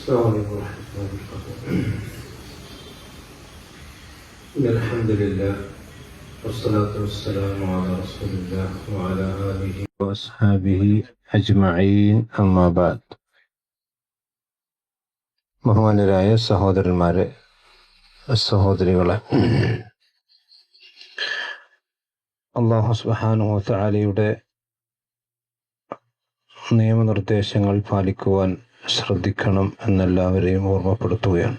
السلام عليكم ورحمة الله وبركاته. إن الحمد لله والصلاة والسلام على رسول الله وعلى آله وأصحابه أجمعين أما بعد. ബഹുമാന്യരായ സഹോദരന്മാരെ, സഹോദരികളെ, അല്ലാഹു സുബ്ഹാനഹു വ തആലയുടെ നിയമനിർദ്ദേശങ്ങൾ പാലിക്കുവാൻ ശ്രദ്ധിക്കണം എന്നെല്ലാവരെയും ഓർമ്മപ്പെടുത്തുകയാണ്.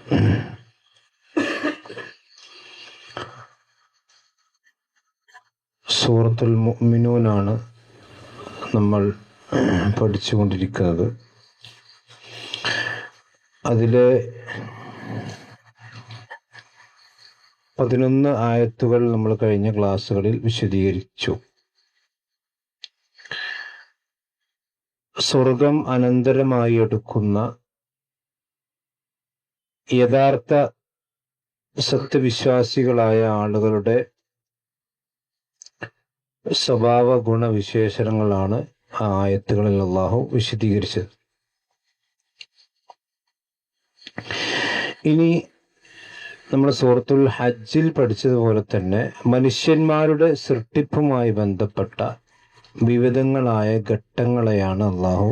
സൂറത്തുൽ മുഅ്മിനൂനാണ് നമ്മൾ പഠിച്ചുകൊണ്ടിരിക്കുന്നത്. അതിലെ 11 ആയത്തുകൾ നമ്മൾ കഴിഞ്ഞ ക്ലാസ്സുകളിൽ വിശദീകരിച്ചു. സ്വർഗം അനന്തരമായി എടുക്കുന്ന യഥാർത്ഥ സത്യവിശ്വാസികളായ ആളുകളുടെ സ്വഭാവ ഗുണവിശേഷണങ്ങളാണ് ആ ആയത്തുകളിൽ അല്ലാഹു വിശദീകരിച്ചത്. ഇനി നമ്മൾ സൂറത്തുൽ ഹജ്ജിൽ പഠിച്ചതുപോലെ തന്നെ മനുഷ്യന്മാരുടെ സൃഷ്ടിപ്പുമായി ബന്ധപ്പെട്ട വിവിധങ്ങളായ ഘട്ടങ്ങളെയാണ് അല്ലാഹു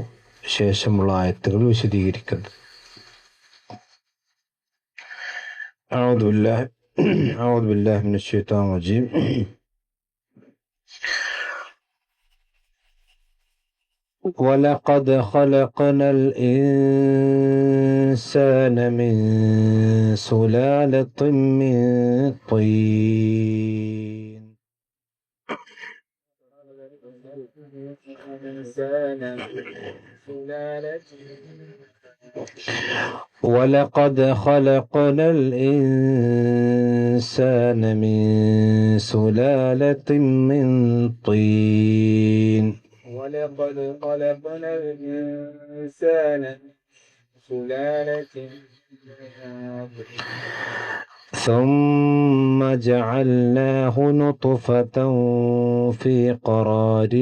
ശേഷമുള്ള ആയത്തുകൾ വിശദീകരിക്കുന്നത്. അഊദു ബില്ലാഹി മിനശ് ശൈത്വാനിർ റജീം. وَلَقَدْ خَلَقْنَا الْإِنسَانَ مِنْ سُلَالَةٍ مِنْ طِينٍ وَلَقَدْ خَلَقْنَا الْإِنسَانَ مِنْ سُلَالَةٍ مِنْ طِينٍ ولقد خلقنا الإنسان سلالة ثم جعلناه نطفة في قرار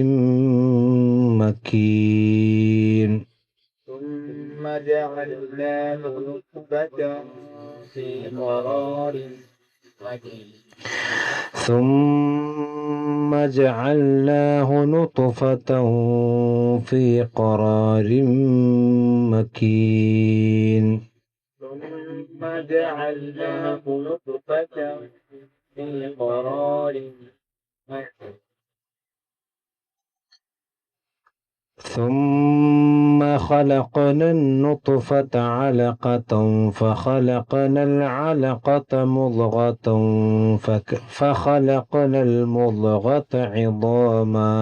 مكين ثم جعلناه نطفة في قرار مكين ثم جعلناه نطفة في قرار مكين ثم جعلناه نطفة في قرار مكين ثم خلقنا النطفة علقة فخلقنا العلقة مضغة فخلقنا المضغة عظاما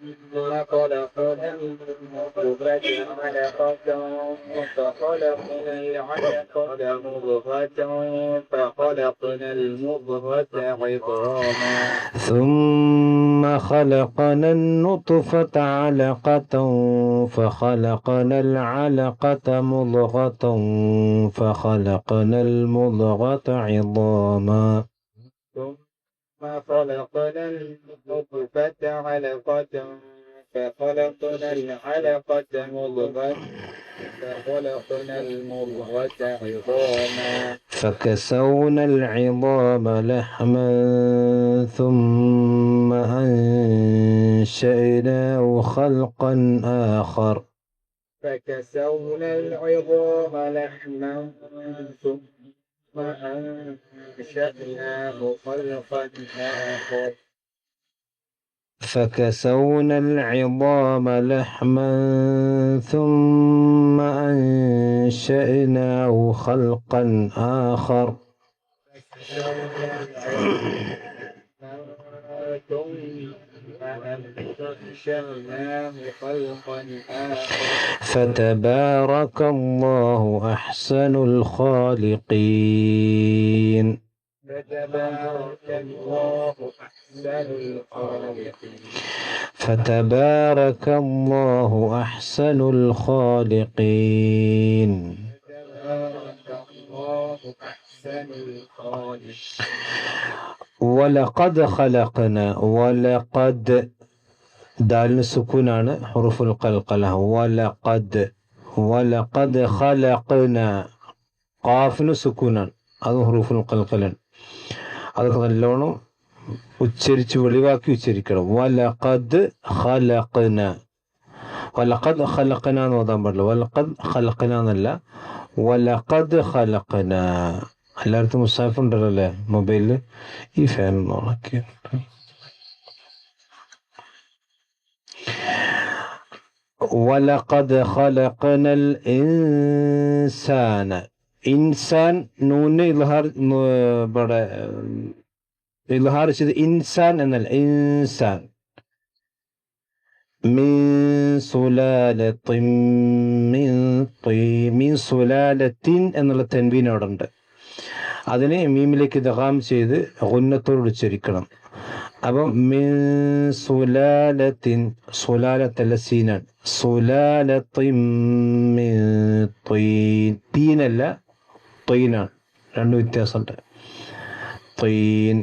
ثم خلقنا النطفة علقة فخلقنا العلقة مضغة فخلقنا المضغة عظاما ثم خلقنا النطفة علقة فخلقنا العلقة مضغة فخلقنا المضغة عظاما ثم خلقنا النطفة علقة فخلقنا العلقة مضغة فخلقنا المضغة عظاما فكسونا العظام لحما ثم أنشأناه خلقا آخر فكسونا العظام لحما ثم أنشأناه خلقا آخر فكسونا العظام لحما ثم أنشأناه خلقا آخر فتبارك الله أحسن الخالقين فتبارك الله أحسن الخالقين فتبارك الله أحسن الخالقين تبارك الله أحسن الخالقين ولقد خلقنا ولقد ദാലിന് സുക്കൂനാണ് ഹുറുഫുൽ ഖൽഖല. വലഖദ് വലഖദ് ഖലഖന, ഖാഫിന് സുക്കൂനാണ്, അത് ഹുറൂഫുൽ ഖൽഖലാണ്. അതൊക്കെ നല്ലോണം ഉച്ചരിച്ച് വെളിവാക്കി ഉച്ചരിക്കണം. വലഖദ് ഖലഖന, വലഖദ് ഖലഖന എന്ന് ഓതാൻ പാടില്ല. വലഖദ് ഖലഖന എന്നല്ല, വലഖദ് ഖലഖന. എല്ലായിടത്തും മുസാഫ് ഉണ്ടല്ലോ അല്ലേ മൊബൈലിൽ. ഈ ഫാൻ ഓണാക്കി. വലഖദ് ഖലഖനൽ ഇൻസാന, ഇൻസാൻ നൂന് ഇൽഹാർ, ഇവിടെ ഇൽഹാർ ചെയ്ത് ഇൻസാൻ എന്നല്ല, ഇൻസാൻ. മിൻ സുലാലത്തിൻ മിൻ സുലാലത്തിൻ എന്നുള്ള തൻവീൻ അവിടെ ഉണ്ട്. അതിനെ മീമിലേക്ക് ഇദ്ഗാം ചെയ്ത് ഗുന്നത്തോട് ഉച്ചരിക്കണം. അപ്പം മിൻ സുലാലത്തിൻ, സുലാലത്തല്ല സീനാണ്, സുലാലത്തിൻ മിൻ തീൻ, തീനല്ല ത്വീനാണ്, രണ്ട് വ്യത്യാസമുണ്ട്. ത്വീൻ.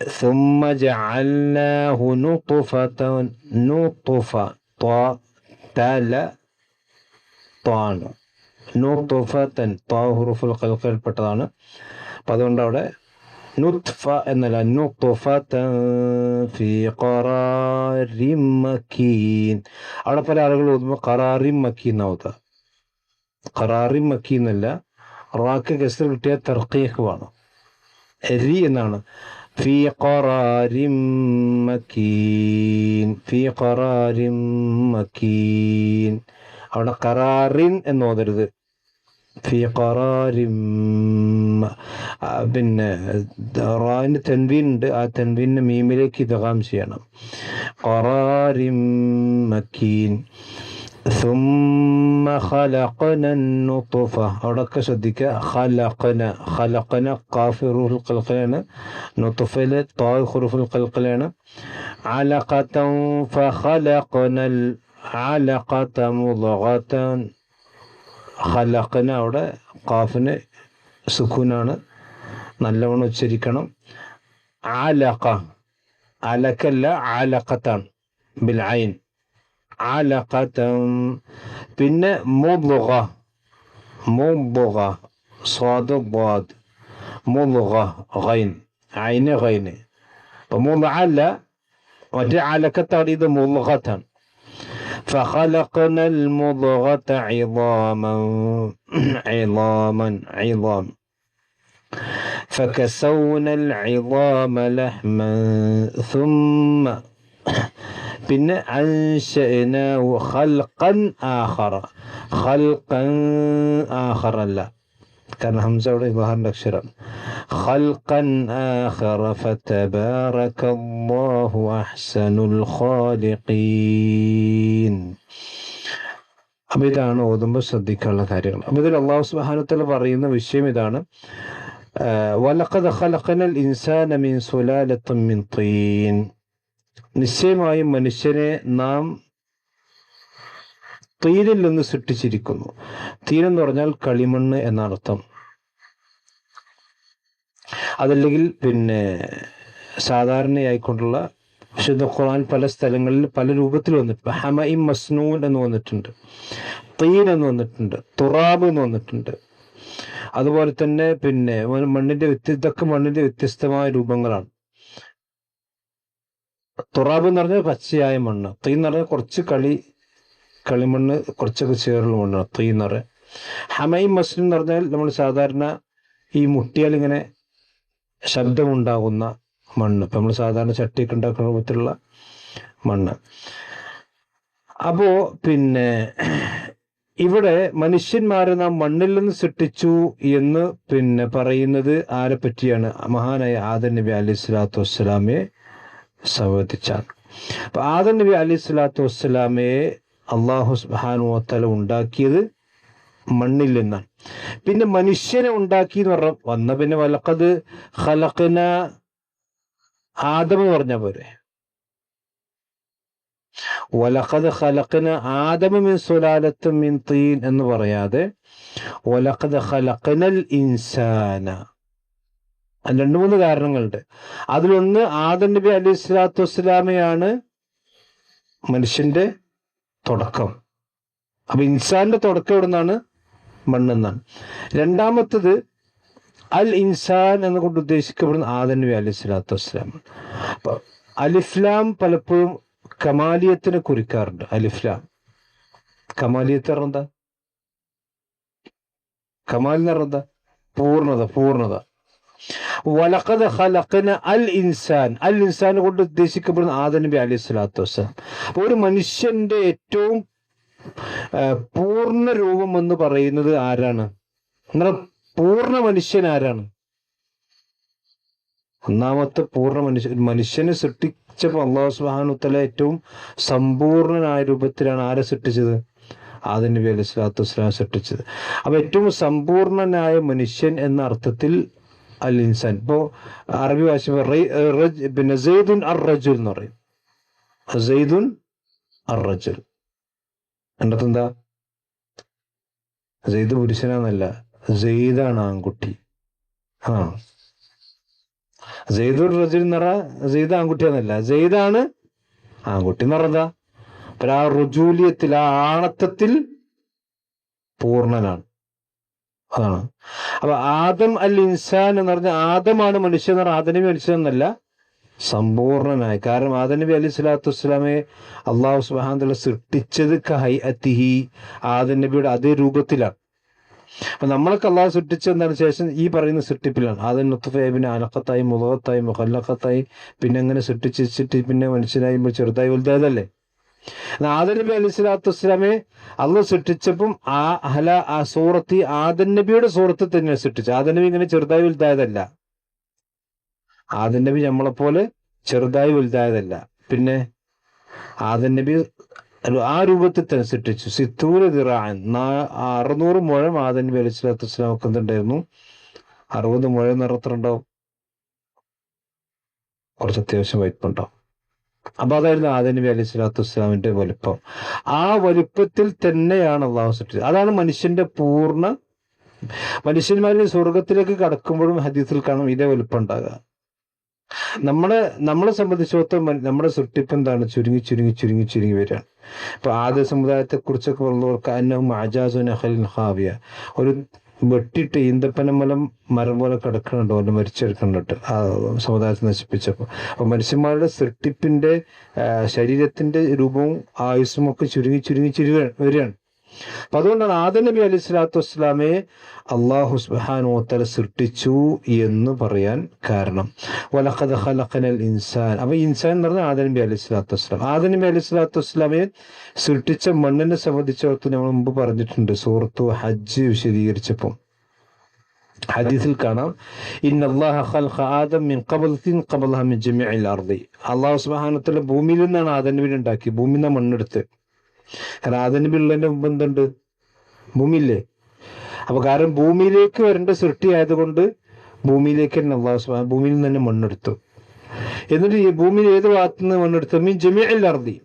ثم جعلناه نطفة, نطفة تال طان, നുത്ഫതൻ, ത്വാ ഹുറൂഫുൽ ഖൽഖിൽപ്പെട്ടതാണ്. അപ്പം അതുകൊണ്ട് അവിടെ നുത്ഫ എന്നല്ല, നുത്ഫതൻ ഫീ ഖറാരിൻ മക്കീൻ. അവിടെ പല ആളുകൾ ഓതുമ്പോൾ ഖറാറിൻ മക്കീൻ എന്നാവുക. ഖറാറിൻ മക്കീൻ എന്നല്ല, റാക്ക് കസ്ർ കിട്ടിയാൽ തർക്കീഖ് വേണം, രി എന്നാണ്. ഫീ ഖറാരിൻ മക്കീൻ, ഫീ ഖറാരിൻ മക്കീൻ. അവിടെ ഖറാറിൻ എന്ന് ഓതരുത്, ഫീ ഖറാരിൻ. പിന്നെ റാവിന് തൻവീൻ ഉണ്ട്, ആ തൻവീനിന് മീമിലേക്ക് ഇദ്ഗാം ചെയ്യണം. ഖറാരിൻ മക്കീൻ. ثم خلقنا النطفة, അവിടൊക്കെ ശ്രദ്ധിക്കുക. ഖലഖന, ഖലഖന ഖാഫ് ഹുറൂഫുൽ ഖൽഖലാണ്, നുത്ഫയിലെ ത്വാ ഹുറൂഫുൽ ഖൽഖലാണ്. അലഖതൻ ഫഖലഖനൽ അലഖത മുദ്ഗതൻ. ഖലഖന അവിടെ ഖാഫിന് സുക്കൂനാണ്, നല്ലവണ്ണം ഉച്ചരിക്കണം. അലഖ, അലക്കല്ല അലഖത്താണ്, ബിൽ ഐൻ. അലഖതൻ. പിന്നെ മുദ്ഗ, മുദ്ഗ സ്വാദ് ദ്വാദ്, മുദ്ഗ ഗൈൻ, ഐന് ഗൈന്. അപ്പം മുദ്അല്ല, മറ്റേ അലക്കത്താണ്, ഇത് മുദ്ഗത്താണ്. فخلقنا المضغة عظاما, عظاما عظام. فكسونا العظام لحما ثم പിന്നെ അൻശഅനാഹു ഖൽഖൻ ആഖറ, ഖൽഖൻ ആഖറ അല്ല, കാരണം ഹംസ അവിടെ ഇദ്ഹാറിന്റെ അക്ഷരമാണ്. ഖൽഖൻ ആഖറ ഫതബാറകല്ലാഹു അഹ്സനുൽ ഖാലിഖീൻ. അപ്പം ഇതാണ് ഓതുമ്പോൾ ശ്രദ്ധിക്കാനുള്ള കാര്യങ്ങൾ. അപ്പം ഇതിൽ അല്ലാഹു സുബ്ഹാനഹു വ തആല പറയുന്ന വിഷയം ഇതാണ്. വലഖദ് ഖലഖനൽ ഇൻസാന മിൻ സുലാലത്തിൻ മിൻ തീൻ, നിശ്ചയമായും മനുഷ്യനെ നാം തീരിൽ നിന്ന് സൃഷ്ടിച്ചിരിക്കുന്നു. തീരെന്ന് പറഞ്ഞാൽ കളിമണ്ണ് എന്നർത്ഥം. അതല്ലെങ്കിൽ പിന്നെ സാധാരണയായിക്കൊണ്ടുള്ള വിശുദ്ധ ഖുർആൻ പല സ്ഥലങ്ങളിൽ പല രൂപത്തിൽ വന്നിട്ടുണ്ട്. ഹമഇം മസ്നൂൻ എന്ന് വന്നിട്ടുണ്ട്, തീൻ എന്ന് വന്നിട്ടുണ്ട്, തുറാബ് എന്ന് വന്നിട്ടുണ്ട്. അതുപോലെ തന്നെ പിന്നെ ഇതൊക്കെ മണ്ണിന്റെ വ്യത്യസ്തമായ രൂപങ്ങളാണ്. തുറാബ് എന്ന് പറഞ്ഞാൽ പച്ചയായ മണ്ണ്, തീ എന്ന് പറഞ്ഞാൽ കുറച്ച് കളിമണ്ണ് കുറച്ചൊക്കെ ചേർന്ന മണ്ണാണ് തീ എന്ന് പറയുക. ഹമൈം മസ്നൂൻ എന്ന് പറഞ്ഞാൽ നമ്മൾ സാധാരണ ഈ മുട്ടിയാൽ ഇങ്ങനെ ശബ്ദമുണ്ടാകുന്ന മണ്ണ്, ഇപ്പം നമ്മൾ സാധാരണ ചട്ടിയൊക്കെ ഉണ്ടാക്കുന്ന രൂപത്തിലുള്ള മണ്ണ്. അപ്പോ പിന്നെ ഇവിടെ മനുഷ്യന്മാരെ നാം മണ്ണിൽ നിന്ന് സൃഷ്ടിച്ചു എന്ന് പിന്നെ പറയുന്നത് ആരെ പറ്റിയാണ്? മഹാനായ ആദം നബി അലൈഹി സ്വലാത്തു വസ്സലാമയെ സംബന്ധിച്ചാണ്. അപ്പൊ ആദം നബി അലൈഹി സ്വലാത്തു വസ്സലാമയെ അള്ളാഹു സുബ്ഹാനഹു വ തആല ഉണ്ടാക്കിയത് മണ്ണിൽ നിന്നാണ്. പിന്നെ മനുഷ്യനെ ഉണ്ടാക്കി എന്ന് വന്ന പിന്നെ വലഖദ് ഖലഖന ആദം എന്ന് പറഞ്ഞാൽ പോരെ. വലഖദ് ഖലഖന ആദമ മിൻ സുലാലത്തിൻ മിൻ തീൻ എന്ന് പറയാതെ വലഖദ് ഖലഖനൽ ഇൻസാന. രണ്ട് മൂന്ന് കാരണങ്ങളുണ്ട്. അതിലൊന്ന് ആദം നബി അലൈഹി സ്വലാത്തു വസ്സലാമയാണ് മനുഷ്യന്റെ തുടക്കം. അപ്പൊ ഇൻസാന്റെ തുടക്കം എവിടെ നിന്നാണ്? മണ്ണെന്നാണ്. രണ്ടാമത്തത് അൽ ഇൻസാൻ എന്നുകൊണ്ട് ഉദ്ദേശിക്കപ്പെടുന്ന ആദം നബി അലൈഹി സ്വലാത്തു വസ്സലാം. അപ്പൊ അലിഫ്ലാം പലപ്പോഴും കമാലിയത്തിനെ കുറിക്കാറുണ്ട്. അലിഫ്ലാം കമാലിയത്ത് പറഞ്ഞെന്താ? കമാൽ എന്ന് പറഞ്ഞെന്താ? പൂർണ്ണത. വലഖദ് ഖലഖന അൽ ഇൻസാൻ, അൽ ഇൻസാനെ കൊണ്ട് ഉദ്ദേശിക്കപ്പെടുന്ന ആദം നബി അലൈഹി സ്വലാത്തു വസ്സലാം. അപ്പൊ ഒരു മനുഷ്യന്റെ ഏറ്റവും പൂർണ്ണ രൂപം എന്ന് പറയുന്നത് ആരാണ്? എന്നാൽ പൂർണ്ണ മനുഷ്യൻ ആരാണ്? ഒന്നാമത്തെ പൂർണ്ണ മനുഷ്യനെ സൃഷ്ടിച്ചപ്പോൾ അല്ലാഹു സുബ്ഹാനഹു വ തആല ഏറ്റവും സമ്പൂർണനായ രൂപത്തിലാണ് ആരെ സൃഷ്ടിച്ചത്? ആദം നബി അലൈഹി സ്വലാത്തു വസ്സലാം സൃഷ്ടിച്ചത്. അപ്പൊ ഏറ്റവും സമ്പൂർണനായ മനുഷ്യൻ എന്ന അർത്ഥത്തിൽ അൽ ഇൻസാൻ. ഇപ്പോ അറബി ഭാഷ പിന്നെ സെയ്ദുൻ അർ റജുൽ എന്ന് പറയും. സെയ്ദുൻ അർ റജുൽ എന്നിട്ട് എന്താ? സെയ്ദ് പുരുഷനാന്നല്ല, സെയ്ദാണ് ആൺകുട്ടി. ആ സെയ്ദുൽ റജുൽ എന്ന് പറഞ്ഞാൽ സെയ്ദ് ആൺകുട്ടിയാന്നല്ല, സെയ്ദാണ് ആൺകുട്ടി എന്ന് പറഞ്ഞതാ. അപ്പൊ ആ റുജൂലിയത്തിൽ, ആ ആണത്തത്തിൽ പൂർണ്ണനാണ്. അതാണ്. അപ്പൊ ആദം അൽ ഇൻസാൻ എന്ന് പറഞ്ഞാൽ ആദമാണ് മനുഷ്യൻ എന്ന് പറഞ്ഞാൽ ആദം നബി മനുഷ്യൻ എന്നല്ല, സമ്പൂർണനായ. കാരണം ആദം നബി അലൈഹി സ്വലാത്തു വസ്സലാമെ അള്ളാഹു സുബ്ഹാനഹു വ തആല സൃഷ്ടിച്ചത് കഹൈഅത്തിഹി, ആദം നബിയുടെ അതേ രൂപത്തിലാണ്. അപ്പൊ നമ്മളൊക്കെ അള്ളാഹു സൃഷ്ടിച്ചതിന് ശേഷം ഈ പറയുന്ന സൃഷ്ടിപ്പിലാണ്. ആദം നുത്ഫയെ, പിന്നെ അലഖത്തായി, മുളകത്തായി, മുഖല്ലഖത്തായി, പിന്നെ അങ്ങനെ സൃഷ്ടിച്ചിട്ട് പിന്നെ മനുഷ്യനായി ചെറുതായി വലുതായതല്ലേ. ആദം നബി അലൈഹി സ്വലാത്തു വസ്സലാമെ അള്ളാഹു സൃഷ്ടിച്ചപ്പം ആ സൂറത്ത് ആദം നബിയുടെ സൂറത്ത് തന്നെയാണ് സൃഷ്ടിച്ചത്. ആദം നബി ഇങ്ങനെ ചെറുതായി വലുതായതല്ല. ആദം നബി നമ്മളെപ്പോലെ ചെറുതായി വലുതായതല്ല. പിന്നെ ആദം നബി ആ രൂപത്തിൽ തന്നെ സൃഷ്ടിച്ചു. സിത്തൂര ദിറാൻ, 600 മുഴം ആദം നബി അലൈഹി സ്വലാത്തു വസ്സലാം ഒക്കെ എന്തുണ്ടായിരുന്നു? 60 മുഴം നിറത്തിലുണ്ടാവും, കുറച്ച് അത്യാവശ്യം വലിപ്പുണ്ടാവും. അപ്പൊ അതായിരുന്നു ആദം നബി അലൈഹി സ്വലാത്തു വസ്സലാമിന്റെ വലുപ്പം. ആ വലുപ്പത്തിൽ തന്നെയാണ് അള്ളാഹു സൃഷ്ടിച്ചത്. അതാണ് മനുഷ്യന്റെ പൂർണ്ണ. മനുഷ്യന്മാരിൽ സ്വർഗത്തിലേക്ക് കടക്കുമ്പോഴും ഹദീസിൽ കാണും ഇതേ വലുപ്പം ഉണ്ടാകുക. നമ്മളെ സംബന്ധിച്ചിടത്തോളം നമ്മുടെ സൃഷ്ടിപ്പ് എന്താണ്? ചുരുങ്ങി വരികയാണ്. ഇപ്പൊ ആദ്യ സമുദായത്തെ കുറിച്ചൊക്കെ പറഞ്ഞവർക്ക് അന്നഹും അജാസു നഖലിൻ ഖാവിയ, ഒരു വെട്ടിട്ട് ഈന്തപ്പനമലം മരം പോലെ കിടക്കുന്നുണ്ടോ, അല്ല മരിച്ചെടുക്കുന്നുണ്ട് ആ സമുദായത്തെ നശിപ്പിച്ചപ്പോൾ. അപ്പൊ മനുഷ്യന്മാരുടെ സൃഷ്ടിപ്പിന്റെ ശരീരത്തിന്റെ രൂപവും ആയുസ്സും ഒക്കെ ചുരുങ്ങി വരികയാണ്. അപ്പൊ അതുകൊണ്ടാണ് ആദം നബി അലൈഹി സ്വലാത്തു വസ്സലാമയെ അള്ളാഹു സുബ്ഹാനഹു വ തആല സൃഷ്ടിച്ചു എന്ന് പറയാൻ കാരണം. വലഖദ് ഖലഖനൽ ഇൻസാൻ. അപ്പൊ ഇൻസാൻ എന്ന് പറഞ്ഞാൽ ആദം നബി അലൈഹി സ്വലാത്തു വസ്സലാം. ആദം നബി അലൈഹി സ്വലാത്തു വസ്സലാമയെ സൃഷ്ടിച്ച മണ്ണിനെ സംബന്ധിച്ചിടത്തോളം നമ്മൾ മുമ്പ് പറഞ്ഞിട്ടുണ്ട്. സൂറത്തു ഹജ്ജ് വിശദീകരിച്ചപ്പോൾ ഹദീസിൽ കാണാം, ഇന്നല്ലാഹ ഖലഖ ആദം മിൻ ഖബലത്തിൻ ഖബലഹ മിൻ ജമീഇൽ അർദി. അള്ളാഹു സുബ്ഹാനഹു വ തആല ഭൂമിയിൽ നിന്നാണ് ആദം നബിയെ ഉണ്ടാക്കി, ഭൂമിയിൽ നിന്ന് മണ്ണെടുത്ത്. കാരണം ആദം നബി ഉള്ളതിന്റെ മുമ്പ് എന്തുണ്ട്? ഭൂമിയില്ലേ. അപ്പൊ കാരണം ഭൂമിയിലേക്ക് വരേണ്ട സൃഷ്ടി ആയതുകൊണ്ട് ഭൂമിയിലേക്ക് തന്നെ അള്ളാഹു സുബ്ഹാനഹു ഭൂമിയിൽ നിന്ന് തന്നെ മണ്ണെടുത്തു. എന്നിട്ട് ഈ ഭൂമിയിൽ ഏത് ഭാഗത്തു നിന്ന് മണ്ണെടുത്തു? മീൻ ജമീഇൽ അർദി,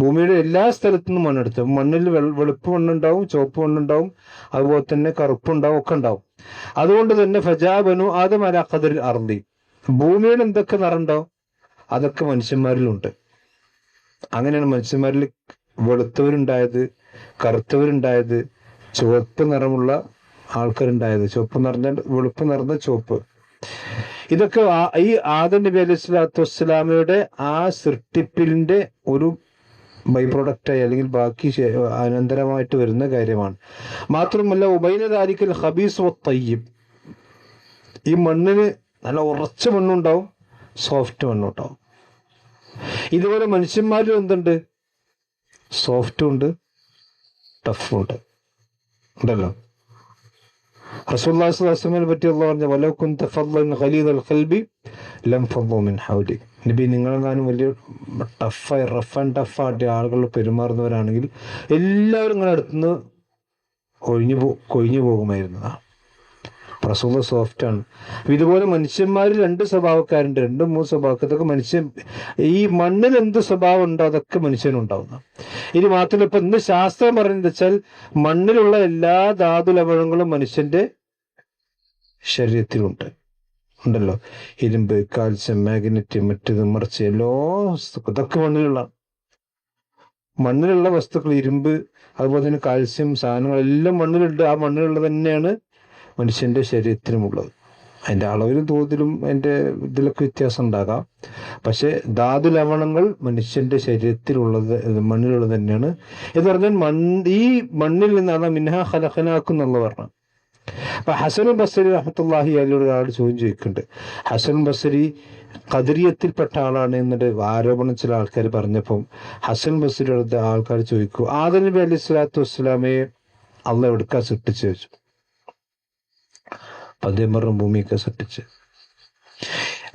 ഭൂമിയുടെ എല്ലാ സ്ഥലത്തു നിന്നും മണ്ണെടുത്തു. മണ്ണിൽ വെളുപ്പ് മണ്ണുണ്ടാവും, ചുവപ്പ് മണ്ണുണ്ടാവും, അതുപോലെ തന്നെ കറുപ്പുണ്ടാവും, ഒക്കെ ഉണ്ടാവും. അതുകൊണ്ട് തന്നെ ഫജാ ബനു ആദം അലാ ഖദരിൽ അർദി, ഭൂമിയുടെ എന്തൊക്കെ നിറണ്ടാവും അതൊക്കെ മനുഷ്യന്മാരിലുണ്ട്. അങ്ങനെയാണ് മനുഷ്യന്മാരിൽ വെളുത്തവരുണ്ടായത്, കറുത്തവരുണ്ടായത്, ചുവപ്പ് നിറമുള്ള ആൾക്കാരുണ്ടായത്. ചുവപ്പ് നിറഞ്ഞ വെളുപ്പ് നിറഞ്ഞ ചുവപ്പ്. ഇതൊക്കെ ഈ ആദം നബി അലൈഹി സ്വലാത്തു വസ്സലാമയുടെ ആ സൃഷ്ടിപ്പിന്റെ ഒരു ബൈ പ്രൊഡക്റ്റായി അല്ലെങ്കിൽ ബാക്കി അനന്തരമായിട്ട് വരുന്ന കാര്യമാണ്. മാത്രമല്ല ഉബൈന ദാലിക്കൽ ഖബീസ് വത്തയ്യിബ്, ഈ മണ്ണിന് നല്ല ഉറച്ച മണ്ണുണ്ടാവും, സോഫ്റ്റ് മണ്ണുണ്ടാവും. ഇതുപോലെ മനുഷ്യന്മാരിലും എന്തുണ്ട്? സോഫ്റ്റും ഉണ്ട്, ടഫും ഉണ്ട്, ഉണ്ടല്ലോ. റസൂലുള്ളാഹി സ്വല്ലല്ലാഹു അലൈഹി വസല്ലമയെ പറ്റി അല്ലാഹു പറഞ്ഞു, വലൗ കുൻത ഫദ്ദൻ ഖലീദൽ ഖൽബി ലം ഫദ്ദു മിൻ ഹൗലി. നബി, നിങ്ങളെങ്ങാനും വലിയ ടഫായി റഫ് ആൻഡ് ടഫായിട്ട് ആളുകൾ പെരുമാറുന്നവരാണെങ്കിൽ എല്ലാവരും ഇങ്ങനെ അടുത്തുനിന്ന് കൊഴിഞ്ഞു പോകുമായിരുന്നതാണ്. റസൂൽ സോഫ്റ്റാണ്. ഇതുപോലെ മനുഷ്യന്മാരിൽ 2 സ്വഭാവക്കാരുണ്ട്, 2-3 സ്വഭാവക്കാർ. ഇതൊക്കെ മനുഷ്യൻ, ഈ മണ്ണിൽ എന്ത് സ്വഭാവം ഉണ്ടോ അതൊക്കെ മനുഷ്യനുണ്ടാവുന്ന. ഇനി മാത്രമല്ല, ഇപ്പൊ ഇന്ന് ശാസ്ത്രം പറയുന്നത് വെച്ചാൽ മണ്ണിലുള്ള എല്ലാ ധാതു ലവണങ്ങളും മനുഷ്യന്റെ ശരീരത്തിലുണ്ട്, ഉണ്ടല്ലോ. ഇരുമ്പ്, കാൽസ്യം, മാഗ്നറ്റ്, മറ്റത് മറിച്ച് എല്ലാ ഇതൊക്കെ മണ്ണിലുള്ള വസ്തുക്കൾ. ഇരുമ്പ് അതുപോലെ തന്നെ കാൽസ്യം സാധനങ്ങളെല്ലാം മണ്ണിലുണ്ട്. ആ മണ്ണിലുള്ളത് തന്നെയാണ് മനുഷ്യന്റെ ശരീരത്തിനുമുള്ളത്. അതിന്റെ അളവിലും തോതിലും അതിന്റെ ഇതിലൊക്കെ വ്യത്യാസം ഉണ്ടാകാം. പക്ഷെ ധാതു ലവണങ്ങൾ മനുഷ്യന്റെ ശരീരത്തിലുള്ളത് മണ്ണിലുള്ളത് തന്നെയാണ് എന്ന് പറഞ്ഞാൽ ഈ മണ്ണിൽ നിന്നാണ് മിൻഹ ഖലഖനാക്കും എന്നുള്ള പറഞ്ഞത്. അപ്പൊ ഹസനുൽ ബസ്രി റഹ്മത്തുള്ളാഹി അലൈഹിയോട് ഒരാൾ ചോദ്യം ചോദിക്കുന്നുണ്ട്. ഹസൻ ബസ്രി ഖദരിയത്തിൽപ്പെട്ട ആളാണ് എന്നിട്ട് ആരോപണം ചില ആൾക്കാർ പറഞ്ഞപ്പം ഹസൻ ബസ്രിയുടെ ആൾക്കാർ ചോദിക്കും, ആദം നബി അലൈഹി സ്വലാത്തു വസ്സലാമയെ അള്ളാഹ് എവിടുക്കാ സൃഷ്ടിച്ചു ചോദിച്ചു. അദ്ദേഹം പറഞ്ഞു ഭൂമിയൊക്കെ സൃഷ്ടിച്ച്.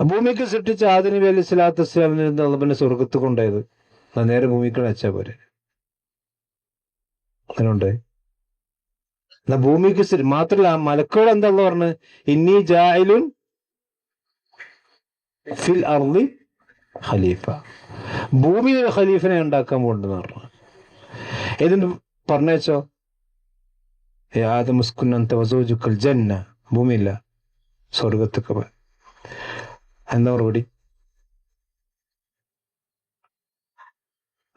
ഭൂമിക്ക് സൃഷ്ടിച്ച ആദം നബി അലൈഹി സ്വലാത്തു വസ്സലാമിൽ നിന്ന് അള്ളാഹ് പിന്നെ സ്വർഗത്ത് കൊണ്ടായത് നേരെ ഭൂമിക്ക് വെച്ചാ പോരെ. അങ്ങനെ ഉണ്ട്. എന്നാ ഭൂമിക്ക് മാത്രല്ല മലക്കുകൾ എന്താ പറഞ്ഞ് ഇന്നി ജാഇലുൻ ഫിൽ അർളി ഖലീഫ, ഭൂമിയിൽ ഒരു ഖലീഫിനെ ഉണ്ടാക്കാൻ പോകുന്നുണ്ടെന്ന് പറഞ്ഞു. ഏതിന് പറഞ്ഞേച്ചോ ആദം ഉസ്കുൻ അൻത വസൗജുക്കൽ ജന്ന, ഭൂമിയില്ല സ്വർഗത്തൊക്കെ പോയി. എന്താ മറുപടി?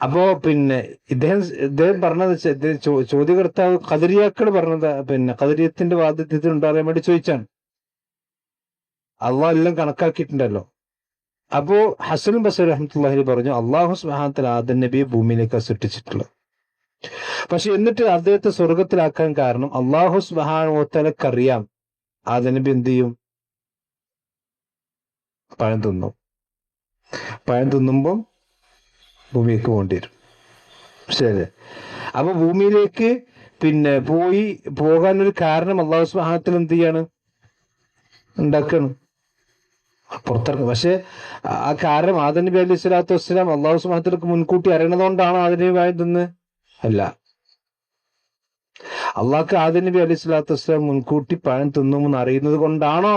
അപ്പോ പിന്നെ ഇദ്ദേഹം പറഞ്ഞത് ചോദ്യകർത്താവ് ഖദരിയാക്കള് പറഞ്ഞത് പിന്നെ ഖദരിയത്തിന്റെ വാദത്തിൽ ഉണ്ടാകാൻ വേണ്ടി ചോദിച്ചാണ്. അള്ളാഹ് എല്ലാം കണക്കാക്കിയിട്ടുണ്ടല്ലോ. അപ്പോ ഹസൻ ബസ്രി റഹ്മത്തുള്ളാഹി പറഞ്ഞു അള്ളാഹു സുബ്ഹാനഹു വ തആല ആദം നബിയെ ഭൂമിയിലേക്ക് സൃഷ്ടിച്ചിട്ടുള്ളത്. പക്ഷെ എന്നിട്ട് അദ്ദേഹത്തെ സ്വർഗത്തിലാക്കാൻ കാരണം അള്ളാഹു സുബ്ഹാനഹു വ തആലക്കറിയാം ആദം നബി എന്ത് ചെയ്യും, പഴം തിന്നും. പഴം തിന്നുമ്പം ഭൂമിയിലേക്ക് പോകേണ്ടി വരും. ശരി. അപ്പൊ ഭൂമിയിലേക്ക് പിന്നെ പോകാനൊരു കാരണം അള്ളാഹു സുബ്ഹാനഹു വ തആല എന്ത് ചെയ്യാണ്, ഉണ്ടാക്കണം, പുറത്തിറങ്ങും. പക്ഷെ ആ കാരണം ആദം നബി അലൈഹി സ്വലാത്തു വസ്സലാം അള്ളാഹു സുബ്ഹാനഹു വ തആലക്ക് മുൻകൂട്ടി അറിയണതുകൊണ്ടാണ് ആദം നബി ആദ്യം തിന്ന്? അല്ല. അള്ളാഹ്ക്ക് ആദം നബി അലൈഹി സ്വലാത്തു വസ്സലാം മുൻകൂട്ടി പഴം തിന്നുമെന്ന് അറിയുന്നത് കൊണ്ടാണോ?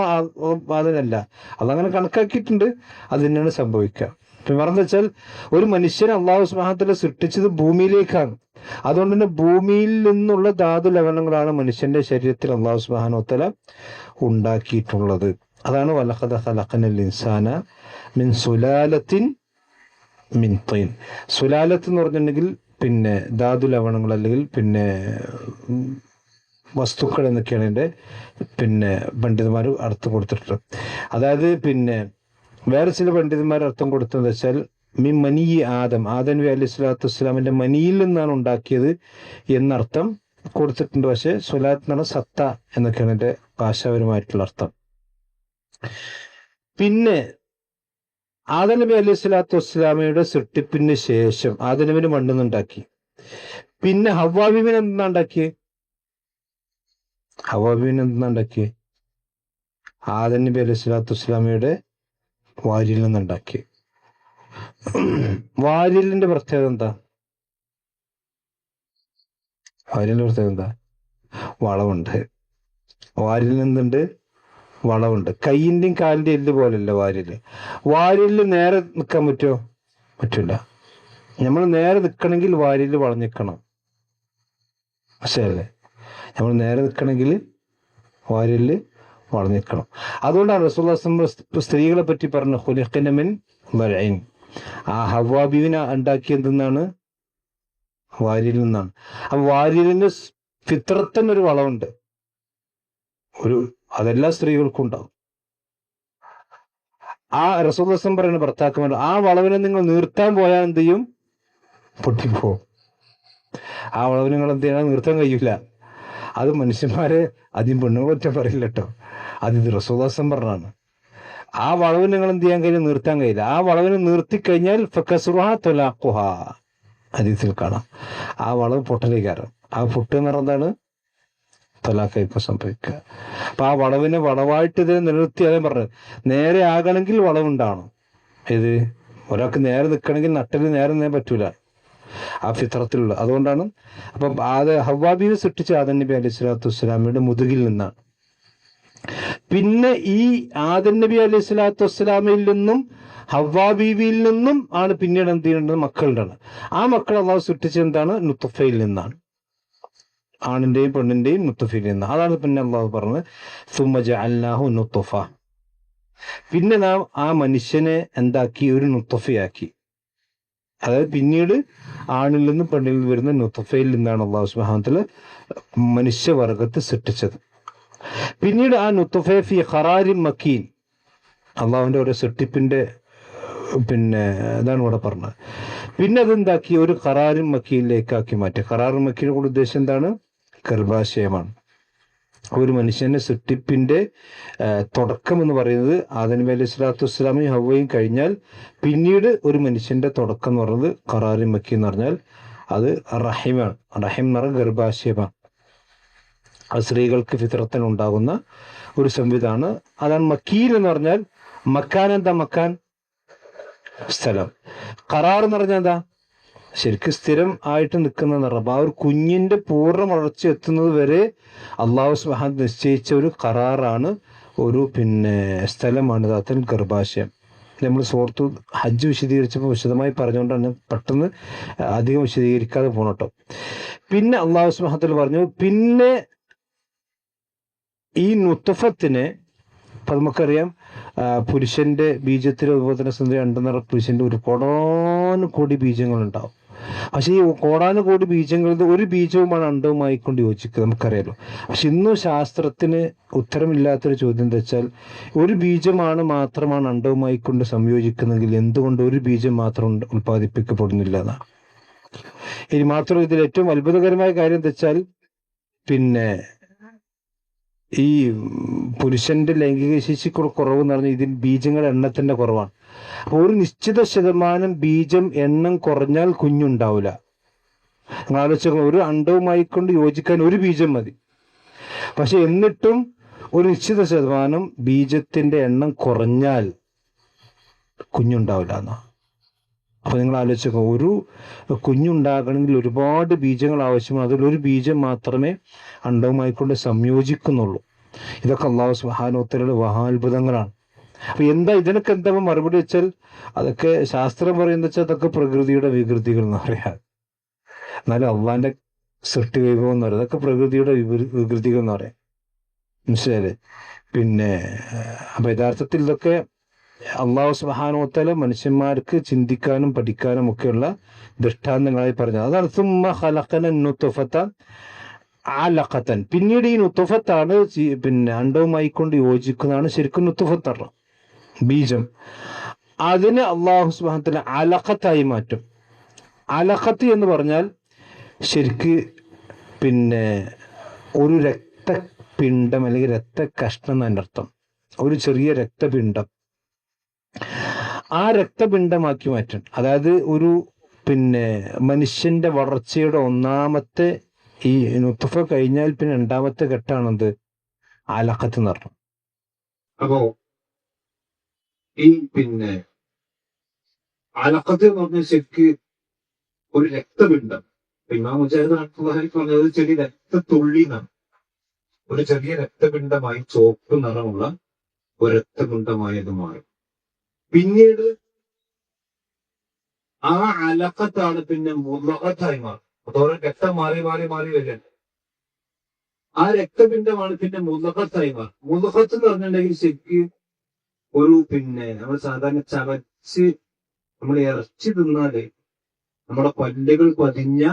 അതിനല്ല, അതങ്ങനെ കണക്കാക്കിയിട്ടുണ്ട്. അത് തന്നെയാണ് സംഭവിക്കുക. പറഞ്ഞ വെച്ചാൽ ഒരു മനുഷ്യനെ അള്ളാഹു സുബ്ഹാനഹു വ തആല സൃഷ്ടിച്ചത് ഭൂമിയിലേക്കാണ്. അതുകൊണ്ട് തന്നെ ഭൂമിയിൽ നിന്നുള്ള ധാതു ലവണങ്ങളാണ് മനുഷ്യന്റെ ശരീരത്തിൽ അള്ളാഹു സുബ്ഹാനഹു വ തആല ഉണ്ടാക്കിയിട്ടുള്ളത്. അതാണ് വലഖദ ഖലഖനൽ ഇൻസാന മിൻ സുലാലത്തിൻ മിൻ തീൻ. സുലാലത്ത് എന്ന് പറഞ്ഞിട്ടുണ്ടെങ്കിൽ പിന്നെ ധാതു ലവണങ്ങൾ അല്ലെങ്കിൽ പിന്നെ വസ്തുക്കൾ എന്നൊക്കെയാണ് എൻ്റെ പിന്നെ പണ്ഡിതന്മാർ അർത്ഥം കൊടുത്തിട്ടുള്ളത്. അതായത് പിന്നെ വേറെ ചില പണ്ഡിതന്മാർ അർത്ഥം കൊടുത്തതെന്ന് വെച്ചാൽ മിൻ മനി ആദം നബി അലൈഹി സ്വലാത്തു വസ്സലാമിന്റെ മനിയിൽ നിന്നാണ് ഉണ്ടാക്കിയത് എന്നർത്ഥം കൊടുത്തിട്ടുണ്ട്. പക്ഷെ സുലാത്ത് എന്ന് പറഞ്ഞാൽ സത്ത എന്നൊക്കെയാണ് എൻ്റെ ഭാഷാപരമായിട്ടുള്ള അർത്ഥം. പിന്നെ ആദം നബി അലൈഹി സ്വലാത്തു വസ്സലാമയുടെ സൃഷ്ടിപ്പിന് ശേഷം ആദം നബിനെ മണ്ണിന്നുണ്ടാക്കി. പിന്നെ ഹവ്വാ ബീവിനെ എന്തിനാ ഉണ്ടാക്കിയേ? ഹവ്വാ ബീവിനെ എന്തിനാ ഉണ്ടാക്കിയേ? ആദം നബി അലൈഹി സ്വലാത്തു വസ്സലാമയുടെ വാരിയിൽ നിന്നുണ്ടാക്കി. വാരിലിന്റെ പ്രത്യേകത എന്താ? വാരിലിന്റെ പ്രത്യേകത എന്താ? വളവുണ്ട്. വാരിൽ എന്തുണ്ട്? വളവുണ്ട്. കൈയിന്റെയും കാലിന്റെയും എല്ല് പോലല്ല വാരില്. വാരില് നേരെ നിൽക്കാൻ പറ്റുമോ? പറ്റില്ല. നമ്മൾ നേരെ നിൽക്കണമെങ്കിൽ വാരില് വളഞ്ഞിക്കണം. പക്ഷേ നമ്മൾ നേരെ നിൽക്കണമെങ്കിൽ വാരില് വളഞ്ഞിക്കണം. അതുകൊണ്ടാണ് റസൂലുള്ളാഹി സ്വല്ലല്ലാഹു അലൈഹി വസല്ലം സ്ത്രീകളെ പറ്റി പറഞ്ഞു ഖുലിഖന മിൻ ദൽഇൻ. ആ ഹവ്വാ ബീവിനെ ഉണ്ടാക്കിയത് എന്തെന്നാണ്? വാരിയിൽ നിന്നാണ്. ആ വാരിലിന് ഫിത്രത്തൻ ഒരു വളവുണ്ട്. അതെല്ലാ സ്ത്രീകൾക്കും ഉണ്ടാവും. ആ റസൂലുള്ളാഹി സ്വല്ലല്ലാഹു അലൈഹി വസല്ലം പറയുന്ന ഭർത്താക്കന്മാർ ആ വളവിനെ നിങ്ങൾ നീർത്താൻ പോയാൽ എന്ത് ചെയ്യും? പൊട്ടിപ്പോവും. ആ വളവ് നിങ്ങൾ എന്ത് ചെയ്യണം? നിർത്താൻ കഴിയില്ല. അത് മനുഷ്യന്മാരെ ആദ്യം പെണ്ണുങ്ങളൊറ്റ പറയില്ല കേട്ടോ, അത് റസൂലുള്ളാഹി സ്വല്ലല്ലാഹു അലൈഹി വസല്ലം പറഞ്ഞാണ്. ആ വളവിന് നിങ്ങൾ എന്ത് ചെയ്യാൻ കഴിയില്ല? നിർത്താൻ കഴിയില്ല. ആ വളവിനെ നിർത്തിക്കഴിഞ്ഞാൽ ഫകസ്റുഹാ തുലാഖുഹാ ഹദീസിൽ കാണാം. ആ വളവ് പൊട്ടലേക്കാരം. ആ പൊട്ട് എന്ന് പറഞ്ഞാൽ എന്താണ്? തലാഖ ഇപ്പൊ സംഭവിക്കുക. അപ്പൊ ആ വളവിനെ വളവായിട്ട് ഇതിനെ നിലനിർത്തി അതേ പറഞ്ഞത് നേരെ ആകണമെങ്കിൽ വളവുണ്ടാവണം. ഇത് ഒരാൾക്ക് നേരെ നിൽക്കണമെങ്കിൽ നട്ടല് നേരെ പറ്റൂല, ആ ഫിത്രത്തിലുള്ള. അതുകൊണ്ടാണ് അപ്പൊ ഹവ്വാ ബീവി സൃഷ്ടിച്ച ആദം നബി അലൈഹി സ്വലാത്തു വസ്സലാമയുടെ മുതുകിൽ നിന്നാണ്. പിന്നെ ഈ ആദം നബി അലൈഹി സ്വലാത്തു വസ്സലാമയിൽ നിന്നും ഹവ്വാ ബീവിയിൽ നിന്നും ആണ് പിന്നീട് എന്ത് ചെയ്യുന്നത്? മക്കളുടെ. ആ മക്കൾ അള്ളാഹു സൃഷ്ടിച്ചത് എന്താണ്? നുത്ഫയിൽ നിന്നാണ്. ആണിന്റെയും പെണ്ണിന്റെയും നുത്ഫയിൽ നിന്ന്. അതാണ് പിന്നെ അള്ളാഹു പറഞ്ഞത് സുമ്മ ജഅൽനാഹു നുത്ഫ. പിന്നെ നാം ആ മനുഷ്യനെ എന്താക്കി? ഒരു നുത്ഫയാക്കി. അതായത് പിന്നീട് ആണിൽ നിന്നും പെണ്ണിൽ നിന്നും വരുന്ന നുത്ഫയിൽ നിന്നാണ് അള്ളാഹു സുബ്ഹാനഹു വ തആല മനുഷ്യവർഗത്തെ സൃഷ്ടിച്ചത്. പിന്നീട് ആ നുത്ഫയെ ഫി ഖറാരിൻ മക്കീൻ, അള്ളാഹുവിന്റെ ഒരു സൃഷ്ടിപ്പിന്റെ ഇതാണ് ഇവിടെ പറഞ്ഞത്. പിന്നെ അതെന്താക്കി ഒരു ഖറാരിൻ മക്കീനിലേക്കാക്കി മാറ്റി. ഖറാറിൻ മക്കീനെ കൂടെ ഉദ്ദേശം എന്താണ്? ഗർഭാശയമാണ്. ഒരു മനുഷ്യന്റെ സൃഷ്ടിപ്പിന്റെ തുടക്കം എന്ന് പറയുന്നത് ആദം നബി അലൈഹി സ്വലാത്തു വസ്സലാമയും ഹവ്വയും കഴിഞ്ഞാൽ പിന്നീട് ഒരു മനുഷ്യന്റെ തുടക്കം എന്ന് പറയുന്നത് ഖറാറിൻ മക്കി എന്ന് പറഞ്ഞാൽ അത് റഹിമാണ്. റഹിം എന്ന് പറഞ്ഞാൽ ഗർഭാശയമാണ്. അത് സ്ത്രീകൾക്ക് ഫിത്രത്തിന് ഉണ്ടാകുന്ന ഒരു സംവിധാനം. അതാണ് മക്കീൻ എന്ന് പറഞ്ഞാൽ. മക്കാൻ എന്താ? മക്കാൻ സ്ഥലം. ഖറാർ എന്ന് പറഞ്ഞാൽ എന്താ? ശരിക്കും സ്ഥിരം ആയിട്ട് നിൽക്കുന്ന നിറം. ആ ഒരു കുഞ്ഞിന്റെ പൂർണ്ണ വളർച്ച എത്തുന്നത് വരെ അള്ളാഹു സുബ്ഹാനഹു നിശ്ചയിച്ച ഒരു ഖറാറാണ്, ഒരു സ്ഥലമാണ് യഥാർത്ഥത്തിൽ ഗർഭാശയം. നമ്മൾ സുഹൃത്തു ഹജ്ജ് വിശദീകരിച്ചപ്പോൾ വിശദമായി പറഞ്ഞുകൊണ്ടാണ് പെട്ടെന്ന് അധികം വിശദീകരിക്കാതെ പോണട്ടോ. പിന്നെ അള്ളാഹു സുബ്ഹാനഹു വ തആല പറഞ്ഞു, പിന്നെ ഈ നുത്ഫത്തിനെ, അപ്പൊ നമുക്കറിയാം പുരുഷന്റെ ബീജത്തിൽ അതുപോലെ തന്നെ സുന്ദരി അണ്ടനിറ പുരുഷന്റെ ഒരു കോടാനുകോടി ബീജങ്ങളുണ്ടാവും. പക്ഷെ ഈ കോടാനുകോടി ബീജങ്ങളിൽ ഒരു ബീജവുമാണ് അണ്ടവുമായിക്കൊണ്ട് യോജിക്കുക, നമുക്കറിയാലോ. പക്ഷെ ഇന്നും ശാസ്ത്രത്തിന് ഉത്തരമില്ലാത്തൊരു ചോദ്യം എന്താ വെച്ചാൽ, ഒരു ബീജമാണ് മാത്രമാണ് അണ്ടവുമായിക്കൊണ്ട് സംയോജിക്കുന്നെങ്കിൽ എന്തുകൊണ്ട് ഒരു ബീജം മാത്രം ഉൽപ്പാദിപ്പിക്കപ്പെടുന്നില്ല എന്നാണ്. ഇനി മാത്രം ഇതിൽ ഏറ്റവും അത്ഭുതകരമായ കാര്യം എന്താ വെച്ചാൽ, ഈ പുരുഷന്റെ ലൈംഗിക ശേഷി കുറവ് എന്ന് പറഞ്ഞാൽ ഇതിൽ ബീജങ്ങളുടെ എണ്ണത്തിന്റെ കുറവാണ്. അപ്പോൾ ഒരു നിശ്ചിത ശതമാനം ബീജം എണ്ണം കുറഞ്ഞാൽ കുഞ്ഞുണ്ടാവില്ല. നിങ്ങൾ ആലോചിച്ച ഒരു അണ്ടവുമായി കൊണ്ട് യോജിക്കാൻ ഒരു ബീജം മതി. പക്ഷെ എന്നിട്ടും ഒരു നിശ്ചിത ശതമാനം ബീജത്തിന്റെ എണ്ണം കുറഞ്ഞാൽ കുഞ്ഞുണ്ടാവില്ല എന്നാ. അപ്പൊ നിങ്ങൾ ആലോചിച്ച ഒരു കുഞ്ഞുണ്ടാകണമെങ്കിൽ ഒരുപാട് ബീജങ്ങൾ ആവശ്യമാണ്. അതിലൊരു ബീജം മാത്രമേ അണ്ടവുമായിക്കൊണ്ട് സംയോജിക്കുന്നുള്ളൂ. ഇതൊക്കെ അല്ലാഹു സുബ്ഹാനഹു വ തആലയുടെ മഹാത്ഭുതങ്ങളാണ്. അപ്പൊ ഇതിനൊക്കെ എന്താ മറുപടി വെച്ചാൽ, അതൊക്കെ ശാസ്ത്രം പറയുന്നത് വെച്ചാൽ അതൊക്കെ പ്രകൃതിയുടെ വികൃതികൾ എന്ന് പറയാം. എന്നാലും അള്ളാന്റെ സൃഷ്ടി വൈഭവം എന്ന് പറയുന്നത് അതൊക്കെ പ്രകൃതിയുടെ വികൃതികൾ എന്ന് പറയാം. മനസ്സിലായില്ലേ? അപ്പൊ യഥാർത്ഥത്തിൽ ഇതൊക്കെ അല്ലാഹു സുബ്ഹാനഹു വ തആല മനുഷ്യന്മാർക്ക് ചിന്തിക്കാനും പഠിക്കാനും ഒക്കെയുള്ള ദൃഷ്ടാന്തങ്ങളായി പറഞ്ഞത്. അതാണ് സുമ്മ ഖലഖന നുത്ഫത അലഖതൻ. പിന്നീട് ഈ നുത്ഫത്താണ് അണ്ടവുമായി കൊണ്ട് യോജിക്കുന്നതാണ് ശരിക്കും നുത്ഫത്ത് ബീജം. അതിനെ അല്ലാഹു സുബ്ഹാനഹു വ തആല അലഖത്തായി മാറ്റും. അലഖത്ത് എന്ന് പറഞ്ഞാൽ ശരിക്ക് ഒരു രക്തപിണ്ഡം അല്ലെങ്കിൽ രക്തകഷ്ണം എന്നതിൻ്റെ അർത്ഥം. ഒരു ചെറിയ രക്തപിണ്ഡം, ആ രക്തപിണ്ഡമാക്കി മാറ്റും. അതായത് ഒരു മനുഷ്യന്റെ വളർച്ചയുടെ ഒന്നാമത്തെ ഈ നുത്ഫ കഴിഞ്ഞാൽ പിന്നെ രണ്ടാമത്തെ ഘട്ടമാണെന്ത്? അലഖത്ത് എന്ന് പറഞ്ഞു. അപ്പോ ഈ അലഖത്ത് എന്ന് പറഞ്ഞ ശരിക്ക് ഒരു രക്തപിണ്ഡം. ഇമാം മുജാഹിദ് റഹ്മത്തുള്ളാഹി പറഞ്ഞത് ചെറിയ രക്തത്തുള്ളി എന്നാണ്. ഒരു ചെറിയ രക്തപിണ്ഡമായി ചുവപ്പ് നിറമുള്ള ഒരു രക്തപിണ്ഡമായത് മാറും. പിന്നീട് ആ അലഖത്താണ് മുളകത്തായി മാറും. അതോടെ രക്തം മാറി മാറി മാറി വരികയാണ്. ആ രക്തപിണ്ഡമാണ് മുളകത്തായി മാറും. മുളകത്ത് എന്ന് പറഞ്ഞിട്ടുണ്ടെങ്കിൽ ശരിക്ക് ഒരു നമ്മൾ സാധാരണ ചവച്ച് നമ്മൾ ഇറച്ചി തിന്നാല് നമ്മുടെ പല്ലുകൾ പതിഞ്ഞ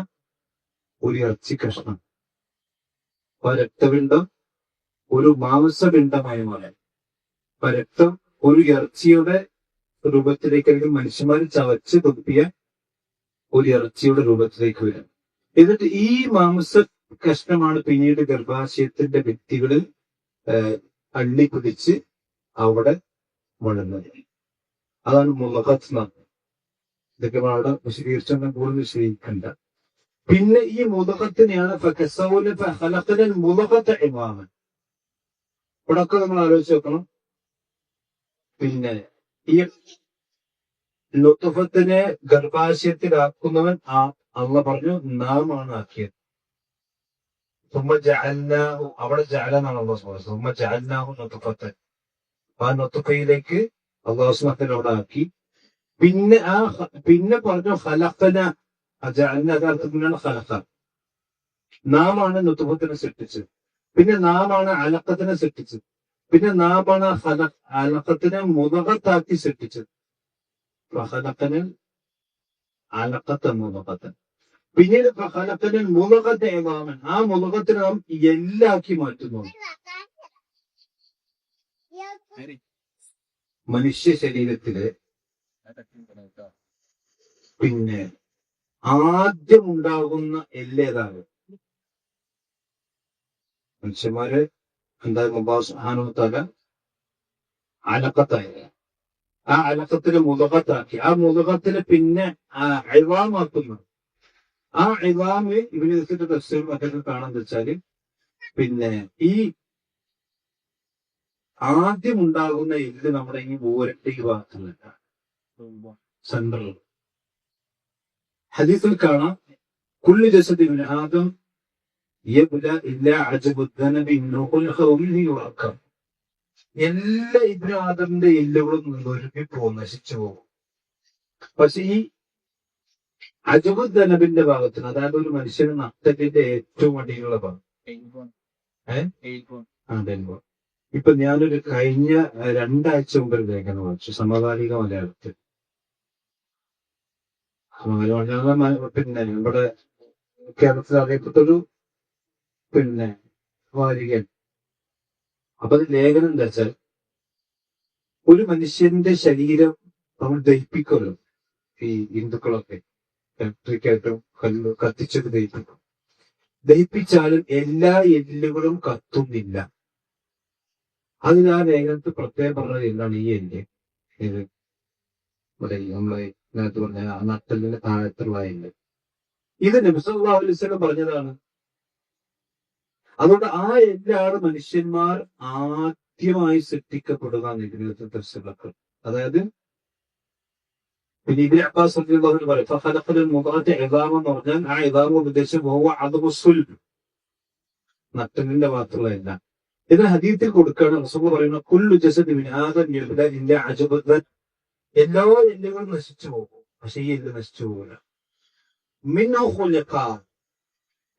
ഒരു ഇറച്ചി കഷ്ണം. അപ്പൊ രക്തപിണ്ഡം ഒരു മാംസപിണ്ഡമായി മാറാൻ, അപ്പൊ രക്തം ഒരു ഇറച്ചിയുടെ രൂപത്തിലേക്ക്, അല്ലെങ്കിൽ മനുഷ്യന്മാർ ചവച്ച് തുപ്പിയ ഒരു ഇറച്ചിയുടെ രൂപത്തിലേക്ക് വരും. എന്നിട്ട് ഈ മാംസ കഷ്ണമാണ് പിന്നീട് ഗർഭാശയത്തിന്റെ ഭിത്തികളിൽ അള്ളിപ്പിടിച്ച് അവിടെ വളരുന്നത്. അതാണ് മുളഖത്ത് എന്ന്. ഇതൊക്കെ അവിടെ വിശദീകരിച്ചാൽ കൂടുതൽ വിശദീകരിക്കണ്ട. പിന്നെ ഈ മുളഖത്തിനെയാണ് ഇവിടൊക്കെ നമ്മൾ ആലോചിച്ച് നോക്കണം. ഈ ലുത്ഫത്തിനെ ഗർഭാശയത്തിലാക്കുന്നവൻ അള്ളാഹ് പറഞ്ഞു നാമാണ് ആക്കിയത്. സുമ്മ ജഅൽനാഹു, അവിടെ ജഅലനാണ് അള്ളാഹു പറഞ്ഞത്. സുമ്മ ജഅൽനാഹു നുത്ഫത്തൻ, ആ നുത്ഫയിലേക്ക് അള്ളാഹു സുബ്ഹാനഹു അവിടെ ആക്കി. പിന്നെ പറഞ്ഞു ഖലഖന, ജഅൽന അർത്ഥത്തിലാണ് ഖലഖ. നാമാണ് നുത്ഫത്തിനെ സൃഷ്ടിച്ചത്. പിന്നെ നാമാണ് അലഖത്തിനെ സൃഷ്ടിച്ചത്. പിന്നെ നാമാണ് അലഖത്തിനെ മുളകത്താക്കി സൃഷ്ടിച്ചത്. അലക്കത്തെ മുളകത്ത്. പിന്നീട് ഫഖലഖനൽ മുളകത്തെ ഇളാമൻ, ആ മുളകത്തിനെ നാം എല്ലാക്കി മാറ്റുന്നു. മനുഷ്യ ശരീരത്തില് പിന്നെ ആദ്യം ഉണ്ടാകുന്ന എല്ലേതാണ്? മനുഷ്യന്മാര് എന്തായാലും അല്ലാഹു സുബ്ഹാനഹു വ തആല അലക്കത്തായി, ആ അലക്കത്തിന് മുളകത്താക്കി, ആ മുളകത്തിന് പിന്നെ ഇളാമാക്കുന്നു. ആ ഇളാമ് ഇബ്നു കസീർ തഫ്സീർ മറ്റൊക്കെ കാണാന്ന് വെച്ചാല് പിന്നെ ഈ ആദ്യം ഉണ്ടാകുന്ന എല്ല് നമ്മുടെ ഈ ഊരന്റെ ഈ ഭാഗത്തുള്ള സെൻട്രൽ. ഹദീസിൽ കാണാം കുല്ലു ജസദി ഇബ്നു ആദം യബ്ല ഇല്ലാ അജബുദ്ദനബി മിൻഹു യുറക്കം. എല്ലാ ഇബ്നു ആദമിന്റെ എല്ലുകളും ഒരുങ്ങി പോകും, നശിച്ചു പോകും. പക്ഷെ ഈ അജബുദ്ദനബിന്റെ ഭാഗത്തിന്, അതായത് ഒരു മനുഷ്യന് നട്ടലിന്റെ ഏറ്റവും അടിയിലുള്ള ഭാഗം, ഇപ്പൊ ഞാനൊരു കഴിഞ്ഞ 2 ആഴ്ച മുമ്പ് ഒരു ലേഖനം വായിച്ചു സമകാലിക മലയാളത്തിൽ. പിന്നെ ഇവിടെ കേരളത്തിൽ അറിയപ്പെട്ടൊരു പിന്നെ വാരികൻ. അപ്പൊ അത് ലേഖനം എന്താ വെച്ചാൽ, ഒരു മനുഷ്യന്റെ ശരീരം നമ്മൾ ദഹിപ്പിക്കുമല്ലോ, ഈ ഹിന്ദുക്കളൊക്കെ ഇലക്ട്രിക്കായിട്ടും കത്തിച്ചൊക്കെ ദഹിപ്പിക്കും. ദഹിപ്പിച്ചാലും എല്ലാ എല്ലുകളും കത്തുന്നില്ല. അതിന് ആ ലേഖനത്തിൽ പ്രത്യേകം പറഞ്ഞത് എന്താണ്? ഈ എല്ല്, ഇത് ഇവിടെ നമ്മളെ ഇതിനകത്ത് പറഞ്ഞ ആ നട്ടലിന്റെ താഴത്തുള്ള എല്ല്, ഇത് നബി സല്ലല്ലാഹു അലൈഹി വസല്ലം പറഞ്ഞതാണ്. അതുകൊണ്ട് ആ എല്ലാണ് മനുഷ്യന്മാർ ആദ്യമായി സൃഷ്ടിക്കപ്പെടുക എന്ന് ഇതിനകത്ത് തഫ്സീറിലൊക്കെ. അതായത് പിന്നെ ഇബ്നു അബ്ബാസ് റളിയല്ലാഹു അൻഹു പറയും ഫഖലഖൽ മുദഅത ഇദാമ എന്ന് പറഞ്ഞാൽ ആ ഇദാമ ഉദ്ദേശം അദ്മു സുൽബ്, നട്ടലിന്റെ ഭാഗത്തുള്ള എല്ലാം. ഇത് ഹദീത്തിൽ കൊടുക്കുകയാണ്. റസൂൽ പറയുന്നത് കുല്ലു ജസദി മിൻ ആദം യബ്ല ഇല്ലാ അജബദൻ, എല്ലാ എല്ലുകളും നശിച്ചു പോകും, പക്ഷെ ഈ എല്ല് നശിച്ചു പോകില്ല. മിൻഹു ഖുലിഖ,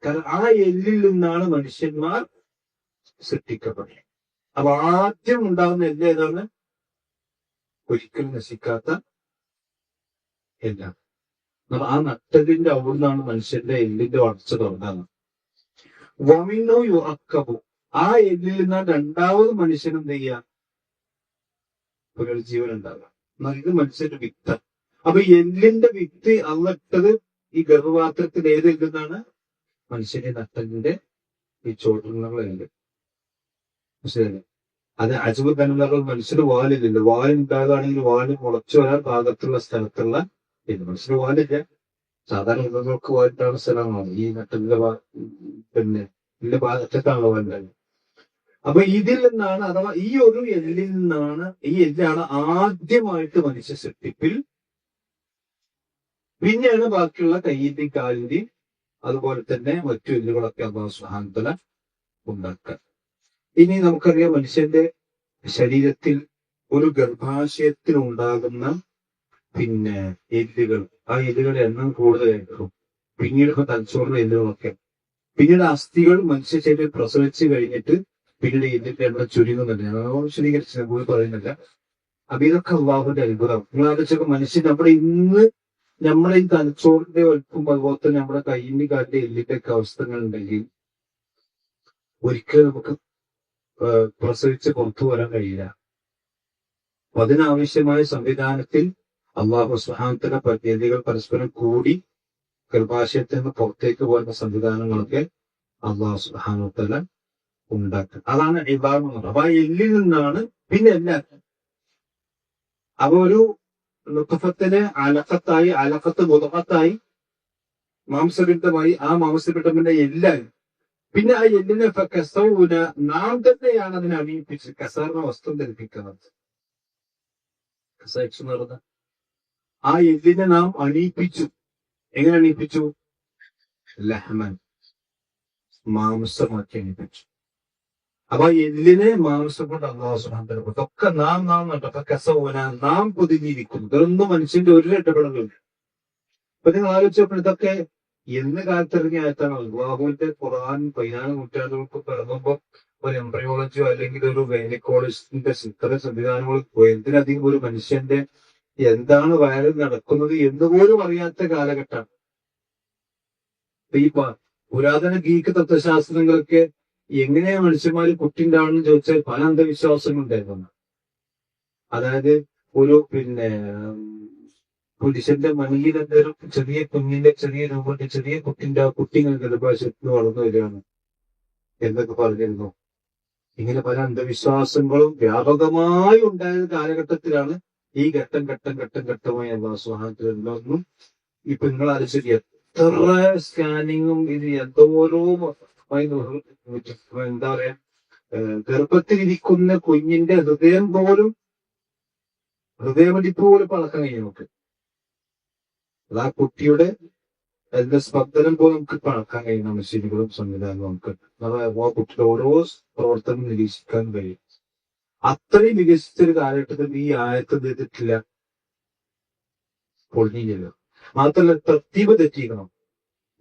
കാരണം ആ എല്ലിൽ നിന്നാണ് മനുഷ്യന്മാർ സൃഷ്ടിക്കപ്പെടുന്നത്. അപ്പൊ ആദ്യം ഉണ്ടാകുന്ന എല്ല് ഏതാണ്? ഒരിക്കലും നശിക്കാത്ത എല്ലാം. ആ നട്ടലിന്റെ അവിടുന്നാണ് മനുഷ്യന്റെ എല്ലിന്റെ വളർച്ച തുടങ്ങുന്നത്. വമിനോ യുറക്കബു, ആ എല്ലിൽ നിന്നാണ് രണ്ടാമത് മനുഷ്യൻ എന്ത് ചെയ്യുക? പുനർജീവൻ ഉണ്ടാകുക. ഇത് മനുഷ്യന്റെ വിത്ത്. അപ്പൊ എല്ലിന്റെ വിത്ത് അന്നിട്ടത് ഈ ഗർഭപാത്രത്തിൽ ഏത് എല്ലുന്നാണ്? മനുഷ്യന്റെ നട്ടലിന്റെ ഈ ചോട്ടുള്ള എല്ല്. മനസ്സിലായില്ലേ? അത് അജബ് തന്നുകൾ മനുഷ്യന് വാലില്ലല്ലോ. വാലുണ്ടാകുകയാണെങ്കിൽ വാല് മുളച്ചു വരാൻ പാകത്തുള്ള സ്ഥലത്തുള്ള എല്ല്. മനുഷ്യന് വാലില്ല. സാധാരണ മൃഗങ്ങൾക്ക് വാലിട്ടാണ് സ്ഥലമാണ് ഈ നട്ടലിന്റെ പിന്നെ ഇതിന്റെ ഭാഗത്താണ് വാലുണ്ടാകുന്നത്. അപ്പൊ ഇതിൽ നിന്നാണ്, അഥവാ ഈ ഒരു എല്ലിൽ നിന്നാണ്, ഈ എല്ലാണ് ആദ്യമായിട്ട് മനുഷ്യ സൃഷ്ടിപ്പിൽ. പിന്നെയാണ് ബാക്കിയുള്ള കയ്യിന്റെയും കാലിന്റെയും അതുപോലെ തന്നെ മറ്റു എല്ലുകളൊക്കെ അല്ലാഹു സുബ്ഹാനഹു വ തആല ഉണ്ടാക്കുക. ഇനി നമുക്കറിയാം മനുഷ്യന്റെ ശരീരത്തിൽ ഒരു ഗർഭാശയത്തിൽ ഉണ്ടാകുന്ന പിന്നെ എല്ലുകൾ, ആ എല്ലുകളുടെ എണ്ണം കൂടുതലായിരിക്കും. പിന്നീട് തലച്ചോറിന്റെ എല്ലുകളൊക്കെ, പിന്നീട് അസ്ഥികൾ മനുഷ്യ ശരീരം പ്രസവിച്ച് കഴിഞ്ഞിട്ട് പിന്നീട് എല്ലിന്റെ എണ്ണം ചുരുങ്ങുന്നുണ്ട്. ഞാൻ വിശദീകരിച്ച് പോയി പറയുന്നില്ല. അപ്പൊ ഇതൊക്കെ അല്ലാഹുവിന്റെ അത്ഭുതം. നിങ്ങൾ ആലോചിച്ചൊക്കെ മനുഷ്യൻ നമ്മുടെ ഈ തലച്ചോറിന്റെ വലുപ്പം അതുപോലെ തന്നെ നമ്മുടെ കയ്യിന്റെ കാലിന്റെ എല്ലിന്റെ ഒക്കെ അവസ്ഥകൾ ഉണ്ടെങ്കിൽ ഒരിക്കലും നമുക്ക് പ്രസവിച്ച് പുറത്തു വരാൻ കഴിയില്ല. അപ്പൊ അതിനാവശ്യമായ സംവിധാനത്തിൽ അല്ലാഹു സുബ്ഹാനഹു വ തആല പദ്ധതികൾ പരസ്പരം കൂടി ഗർഭാശയത്തിൽ നിന്ന് പുറത്തേക്ക് പോകുന്ന സംവിധാനങ്ങളൊക്കെ അല്ലാഹു സുബ്ഹാനഹു വ തആല ഉണ്ടാക്കുക. അതാണ് ഇബാദത്ത് എന്ന് പറയുന്നത്. അപ്പൊ ആ എല്ലിൽ നിന്നാണ് പിന്നെ എല്ലാം. അപ്പൊ ഒരു നുത്ഫത്തിന് അലഖത്തായി, അലഖത്ത് മുദ്ഗത്തായി, മാംസപിണ്ഡമായി, ആ മാംസപിണ്ഡത്തിന്റെ എല്ലായി. പിന്നെ ആ എല്ലിനെ കസൗന, നാം തന്നെയാണ് അതിനെ അണിയിപ്പിച്ച് കസാറിന വസ്ത്രം ധരിപ്പിക്കുന്നത്. ആ എല്ലിനെ നാം അണിയിപ്പിച്ചു. എങ്ങനെ അണിയിപ്പിച്ചു? ലഹ്മൻ, മാംസമാക്കി അണിയിപ്പിച്ചു. അപ്പൊ എല്ലിനെ മാംസം കൊണ്ട് അല്ലാഹു സുബ്ഹാനഹു വ തആല ഇതൊക്കെ നാം പൊതിഞ്ഞിരിക്കുന്നു. ഇതൊന്നും മനുഷ്യന്റെ ഒരു ഇടപെടലുമില്ല. ഇപ്പൊ നിങ്ങൾ ആലോചിച്ചപ്പോൾ ഇതൊക്കെ എന്ന് കാലത്തിറങ്ങിയ ആയത്താണ്. അല്ലാഹുവിന്റെ ഖുർആൻ 14 നൂറ്റാണ്ടുകൾക്ക് പിറന്നുമ്പോ ഒരു എംബ്രിയോളജിയോ അല്ലെങ്കിൽ ഒരു ഗൈനക്കോളജിസ്റ്റിന്റെ ഇത്തരം സംവിധാനങ്ങൾ എന്തിനധികം ഒരു മനുഷ്യന്റെ എന്താണ് വയറിൽ നടക്കുന്നത് എന്ന് പോലും അറിയാത്ത കാലഘട്ടമാണ്. ഈ പുരാതന ഗ്രീക്ക് തത്വശാസ്ത്രങ്ങൾക്ക് എങ്ങനെയാ മനുഷ്യന്മാര് കുട്ടിണ്ടാവണമെന്ന് ചോദിച്ചാൽ പല അന്ധവിശ്വാസങ്ങളുണ്ടായിരുന്നു. അതായത് ഒരു പുരുഷന്റെ മണിയിൽ എന്തൊരു ചെറിയ കുഞ്ഞിന്റെ ചെറിയ രൂപത്തിൽ ചെറിയ കുട്ടിന്റെ ആ കുട്ടികൾ ഗർഭാശയത്തിൽ വളർന്നു വരികയാണ് എന്നൊക്കെ പറഞ്ഞിരുന്നു. ഇങ്ങനെ പല അന്ധവിശ്വാസങ്ങളും വ്യാപകമായി ഉണ്ടായ കാലഘട്ടത്തിലാണ് ഈ ഘട്ടമായി അല്ലാഹു സുബ്ഹാനഹു വ തആല ഇപ്പൊ നിങ്ങൾ ആലോചിക്കുക, എത്ര സ്കാനിങ്ങും ഇത് എന്തോരോ എന്താ പറയാ, ഗർഭത്തിലിരിക്കുന്ന കുഞ്ഞിന്റെ ഹൃദയമിടിപ്പ് പോലും അളക്കാൻ കഴിയും നമുക്ക്. അത് ആ കുട്ടിയുടെ അതിന്റെ സ്പന്ദനം പോലും നമുക്ക് അളക്കാൻ കഴിയുന്ന മെഷീനുകളും സംവിധാനവും നമുക്ക് ആ കുട്ടിയുടെ ഓരോ പ്രവർത്തനം നിരീക്ഷിക്കാൻ കഴിയും. അത്രയും വികസിച്ചൊരു കാലഘട്ടത്തിൽ ഈ ആയത്ത് ചെയ്തിട്ടില്ല, പൊളിഞ്ഞില്ലല്ലോ. മാത്രമല്ല തർത്തീബ് തെറ്റിക്കണം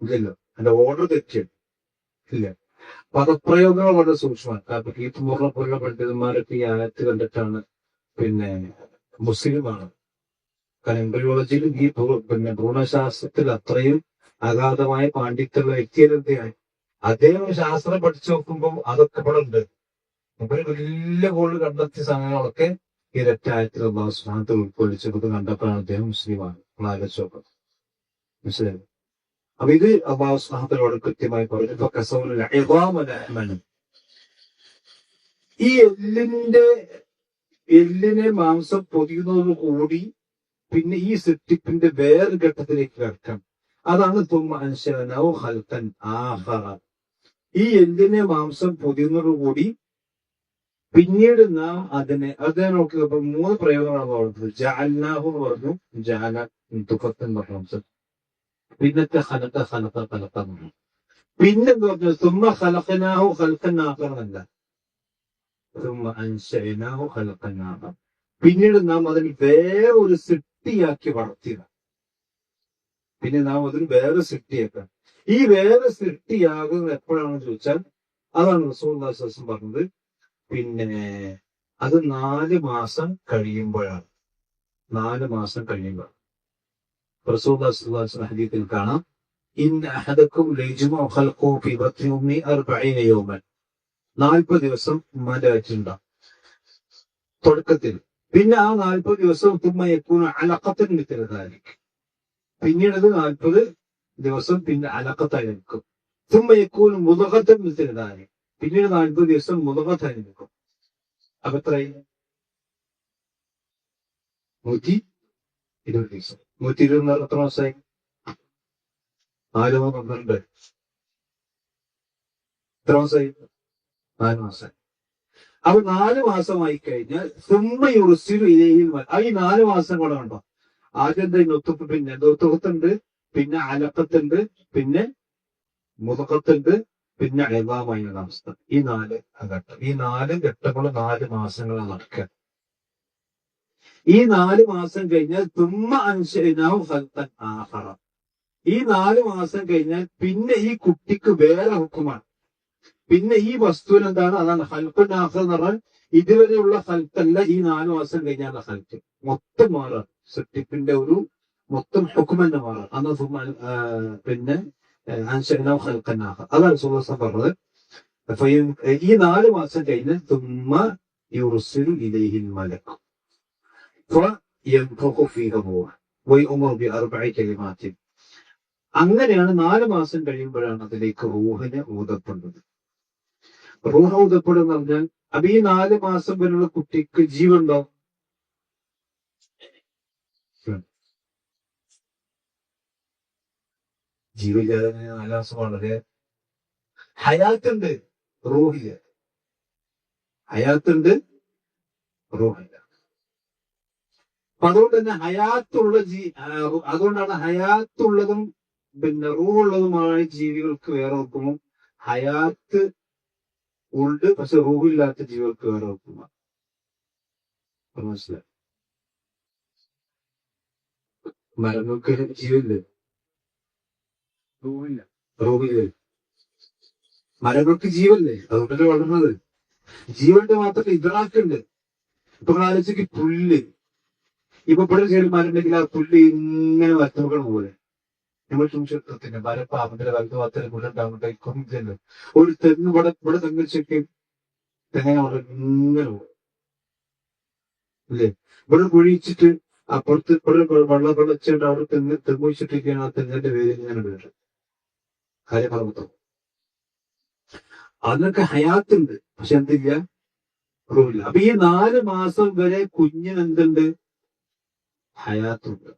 ഇല്ലല്ലോ, അതിന്റെ ഓർഡർ തെറ്റിയാണ് ഇല്ല. പദപ്രയോഗങ്ങൾ വളരെ സൂക്ഷ്മമാണ്. കാരണം കീർത്തിമുറ പോലുള്ള പണ്ഡിതന്മാരൊക്കെ ഈ ആയത്ത് കണ്ടിട്ടാണ് മുസ്ലിമാണ്. കാരണം എംബ്രിയോളജിയിൽ ഈ ഭ്രൂണശാസ്ത്രത്തിൽ അത്രയും അഗാധമായ പാണ്ഡിത്യമുള്ള വ്യക്തിയെന്തെയായി അദ്ദേഹം ശാസ്ത്രം പഠിച്ചു നോക്കുമ്പോൾ അതൊക്കെ ഇവിടെ ഉണ്ട്. ഇവര് വലിയ ഗോൾഡ് കണ്ടെത്തിയ സാധനങ്ങളൊക്കെ ഈ ഒരൊറ്റായത്തിൽ അല്ലാഹു സുബ്ഹാനഹു വ തആല ഉൾക്കൊള്ളിച്ചത് കണ്ടപ്പോഴാണ് അദ്ദേഹം മുസ്ലിമാണ്. ആലോചിച്ചോക്കാം, മനസ്സിലായി. അപ്പൊ ഇത് അല്ലാഹു സുബ്ഹാനഹു വ തആല കൃത്യമായി പറഞ്ഞു. ഈ എല്ലിനെ മാംസം പൊതിയുന്നതോടു കൂടി പിന്നെ ഈ സൃഷ്ടിപ്പിന്റെ വേറെ ഘട്ടത്തിലേക്ക് കടക്കാം. അതാണ് തുമ്മ അൻശഅനാഹു ഖൽഖൻ ആഖറ. ഈ എല്ലിനെ മാംസം പൊതിയുന്നതോടുകൂടി പിന്നീട് നാം അതിനെ നോക്കിയപ്പോ 3 പ്രയോഗങ്ങളാണ് പറഞ്ഞത്. ജഅൽനാഹു എന്ന് പറഞ്ഞു, ജഅല തുഫത്തൻ പറഞ്ഞു, പിന്നത്തെ ഖലഖ പറഞ്ഞു. പിന്നെന്ത് പറഞ്ഞു? തുമ്മ ഖലഖനാഹു ഖൽഖൻ ആഖറ എന്നല്ല, തുമ്മ അൻശഅനാഹു ഖൽഖൻ ആഖറ. പിന്നീട് നാം അതിന് വേറെ ഒരു സൃഷ്ടിയാക്കി വളർത്തിയത്. പിന്നെ നാം അതിന് വേറെ സൃഷ്ടിയാക്കാം. ഈ വേറെ സൃഷ്ടിയാകുന്നത് എപ്പോഴാണെന്ന് ചോദിച്ചാൽ അതാണ് റസൂലുള്ളാഹി സ്വല്ലല്ലാഹു അലൈഹി വസല്ലം പറഞ്ഞത്. പിന്നെ അത് 4 മാസം കഴിയുമ്പോഴാണ്. 4 മാസം കഴിയുമ്പോൾ റസൂലുള്ളാഹി സ്വല്ലല്ലാഹു അലൈഹി വസല്ലം ഹദീസിൽ കാണാം, ഇന്ന അഹദക്കും ലയജ്മഉ ഖൽഖുഹു ഫീ ബത്നി ഉമ്മി 40 യൗമൻ. 40 ദിവസം ഉമ്മാന്റെ വയറ്റിലുണ്ടാവും തുടക്കത്തിൽ. പിന്നെ ആ 40 ദിവസം തുമ്മ യകൂന അലഖത്തൻ മിത്ല ദാലിക്. പിന്നീട് 40 ദിവസം പിന്നെ അലഖത്തായി നിൽക്കും. തുമ്മ യകൂന മുദ്ഗത്തൻ മിത്ല ദാലിക്. പിന്നീട് 40 ദിവസം മുദ്ഗത്തായി നിൽക്കും. അപ്പൊ എത്രയായി? 120 ദിവസം. 120 എത്ര മാസമായി? 4 12. എത്ര മാസമായി? 4 മാസമായി. അപ്പൊ 4 മാസമായി കഴിഞ്ഞാൽ സുമ്മയുറുസിലു ഇലൈഹിൽ ഈ 4 മാസം കൂടെ കണ്ടോ. ആദ്യം നൊത്തുപ്പ്, പിന്നെ നൊത്തുകത്തുണ്ട്, പിന്നെ അലക്കത്തുണ്ട്, പിന്നെ മുതക്കത്തുണ്ട്, പിന്നെ ഇളാമായ അവസ്ഥ. ഈ 4 ഘട്ടം, ഈ 4 ഘട്ടങ്ങളും 4 മാസങ്ങളാണ് നടക്കുക. ഈ 4 മാസം കഴിഞ്ഞാൽ തുമ്മ അൻശഅനാഹു ഖൽഖൻ ആഖറ. ഈ 4 മാസം കഴിഞ്ഞാൽ പിന്നെ ഈ കുട്ടിക്ക് വേറെ ഹുക്കുമാണ്. പിന്നെ ഈ വസ്തുവിന് എന്താണ്? അതാണ് ഖൽഖുൻ ആഖർ എന്ന് പറഞ്ഞാൽ ഇതുവരെയുള്ള ഖൽഖല്ല, ഈ 4 മാസം കഴിഞ്ഞാൽ ഖൽഖ് മൊത്തം മാറാം. സൃഷ്ടിപ്പിന്റെ ഒരു മൊത്തം ഹുക്മെന്നെ മാറാം. അന്ന് പിന്നെ അൻശഅനാഹു ഖൽഖൻ ആഖർ. അതാണ് റസൂലുള്ളാഹി പറഞ്ഞത്. അപ്പൊ ഈ 4 മാസം കഴിഞ്ഞ് തുമ്മ യുർസിലു ഇലൈഹിൽ മലക് ഫയൻഫഖു ഫീഹി റൂഹ് വയഉമറു ബിഅർബഇ കലിമാത്തിൻ. അങ്ങനെയാണ് 4 മാസം കഴിയുമ്പോഴാണ് അതിലേക്ക് റൂഹിനെ ഊതപ്പെടുന്നത്. റൂഹ് ഊതപ്പെടുക എന്ന് പറഞ്ഞാൽ അപ്പൊ ഈ 4 മാസം വരെയുള്ള കുട്ടിക്ക് ജീവനുണ്ടോ? ജീവനില്ലാതെ 4 മാസം വളരെ ഹയാത്തുണ്ട്, റൂഹില്ല. ഹയാത്തുണ്ട്, റൂഹില്ല. അപ്പൊ അതുകൊണ്ട് തന്നെ അതുകൊണ്ടാണ് ഹയാത്തുള്ളതും പിന്നെ റൂഹുള്ളതുമായ ജീവികൾക്ക് വേറെ നോക്കുമ്പോൾ ഹയാത്ത് ഉണ്ട്, പക്ഷെ റൂഹില്ലാത്ത ജീവികൾക്ക് വേറെ നോക്കുമ്പോൾ മനസ്സിലായി. മരങ്ങൾക്ക് ജീവനില്ലേ? റൂഹില്ലേ? മരങ്ങൾക്ക് ജീവല്ലേ? അതുകൊണ്ടല്ലേ വളർന്നത്. ജീവന്റെ മാത്രമല്ല ഇതറാക്കുണ്ട്. ഇപ്പൊ ആലോചിക്ക്, പുല്ല് ഇപ്പൊ ഇവിടെ ചേരുമാരുണ്ടെങ്കിൽ ആ പുല്ല് ഇങ്ങനെ വരത്തുകൾ പോലെ നമ്മൾ ചൂഷത്തിന്റെ മരപ്പാമ്പിന്റെ വലതു ഭാഗത്തിന് മുഴുവൻ ഒരു തെങ്ങ് ഇവിടെ തെങ്ങ് ചെക്ക് തെങ്ങനെ അവിടെ ഇങ്ങനെ പോകും അല്ലേ? ഇവിടെ കുഴിച്ചിട്ട് അപ്പുറത്ത് ഇവിടെ വെള്ളം വെച്ചിട്ട് അവിടെ തെങ്ങ് വെച്ചിട്ടിരിക്കുകയാണ്. ആ തെങ്ങിന്റെ പേര് ഇങ്ങനെ വീഴും കാര്യപർവ്വതം. അതിനൊക്കെ ഹയാത്തുണ്ട്, പക്ഷെ എന്തില്ല, റൂഹില്ല. അപ്പൊ ഈ 4 മാസം വരെ കുഞ്ഞിന് എന്തുണ്ട്? ഹയാത്തുണ്ട്.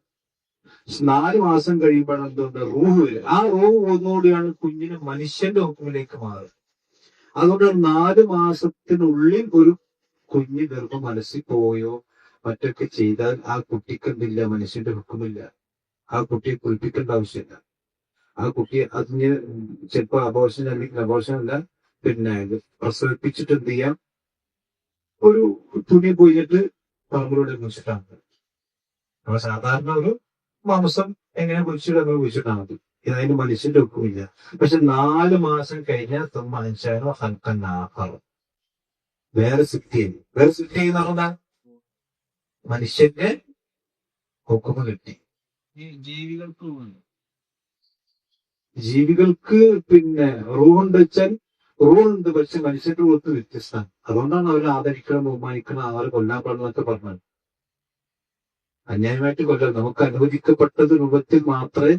4 മാസം കഴിയുമ്പോഴാണ് എന്തുണ്ട്? റൂഹ് വരും. ആ റൂഹ് ഒന്നുകൂടിയാണ് കുഞ്ഞിന് മനുഷ്യന്റെ ഹുക്കുമിലേക്ക് മാറുന്നത്. അതുകൊണ്ട് 4 മാസത്തിനുള്ളിൽ ഒരു കുഞ്ഞ് ഗർഭം മനസ്സിൽ പോയോ മറ്റൊക്കെ ചെയ്താൽ ആ കുട്ടിക്ക് എന്തില്ല? മനുഷ്യന്റെ ഹുക്കുമില്ല. ആ കുട്ടിയെ കുളിപ്പിക്കേണ്ട ആവശ്യമില്ല. ആ കുട്ടിയെ അതിന് ചിലപ്പോ അബോർഷൻ അല്ലെങ്കിൽ അബോർഷൻ അല്ല, പിന്നെ പ്രസവിപ്പിച്ചിട്ട് എന്ത് ചെയ്യാം? ഒരു തുണി പോയിട്ട് പറമ്പിലൂടെ കുഴിച്ചിട്ടാണ്. അപ്പൊ സാധാരണ ഒരു മാംസം എങ്ങനെ കുഴിച്ചിട്ട് അങ്ങനെ കുഴിച്ചിട്ടാൽ മതി. ഇതിന് മനുഷ്യന്റെ ഹുക്കുമില്ല. പക്ഷെ 4 മാസം കഴിഞ്ഞാൽ മനുഷ്യനോ ഹൽക്കന്നാഹർ വേറെ സിഫ്റ്റ് ചെയ്യും. വേറെ സിഫ്റ്റ് ചെയ്യുന്ന പറഞ്ഞാൽ മനുഷ്യന്റെ ഹുക്കുമ കിട്ടി. ഈ ജീവികൾക്ക് ജീവികൾക്ക് പിന്നെ റൂഹുണ്ട് വെച്ചാൽ റൂഹുണ്ട്, പക്ഷെ മനുഷ്യന്റെ റൂഹത്ത് വ്യത്യസ്തമാണ്. അതുകൊണ്ടാണ് അവർ ആദരിക്കണം, ബഹുമാനിക്കണം, ആറ് കൊല്ലാൻ പാടുന്നൊക്കെ പറഞ്ഞത്. അന്യായമായിട്ട് കൊല്ലം നമുക്ക് അനുവദിക്കപ്പെട്ടത് രൂപത്തിൽ മാത്രമേ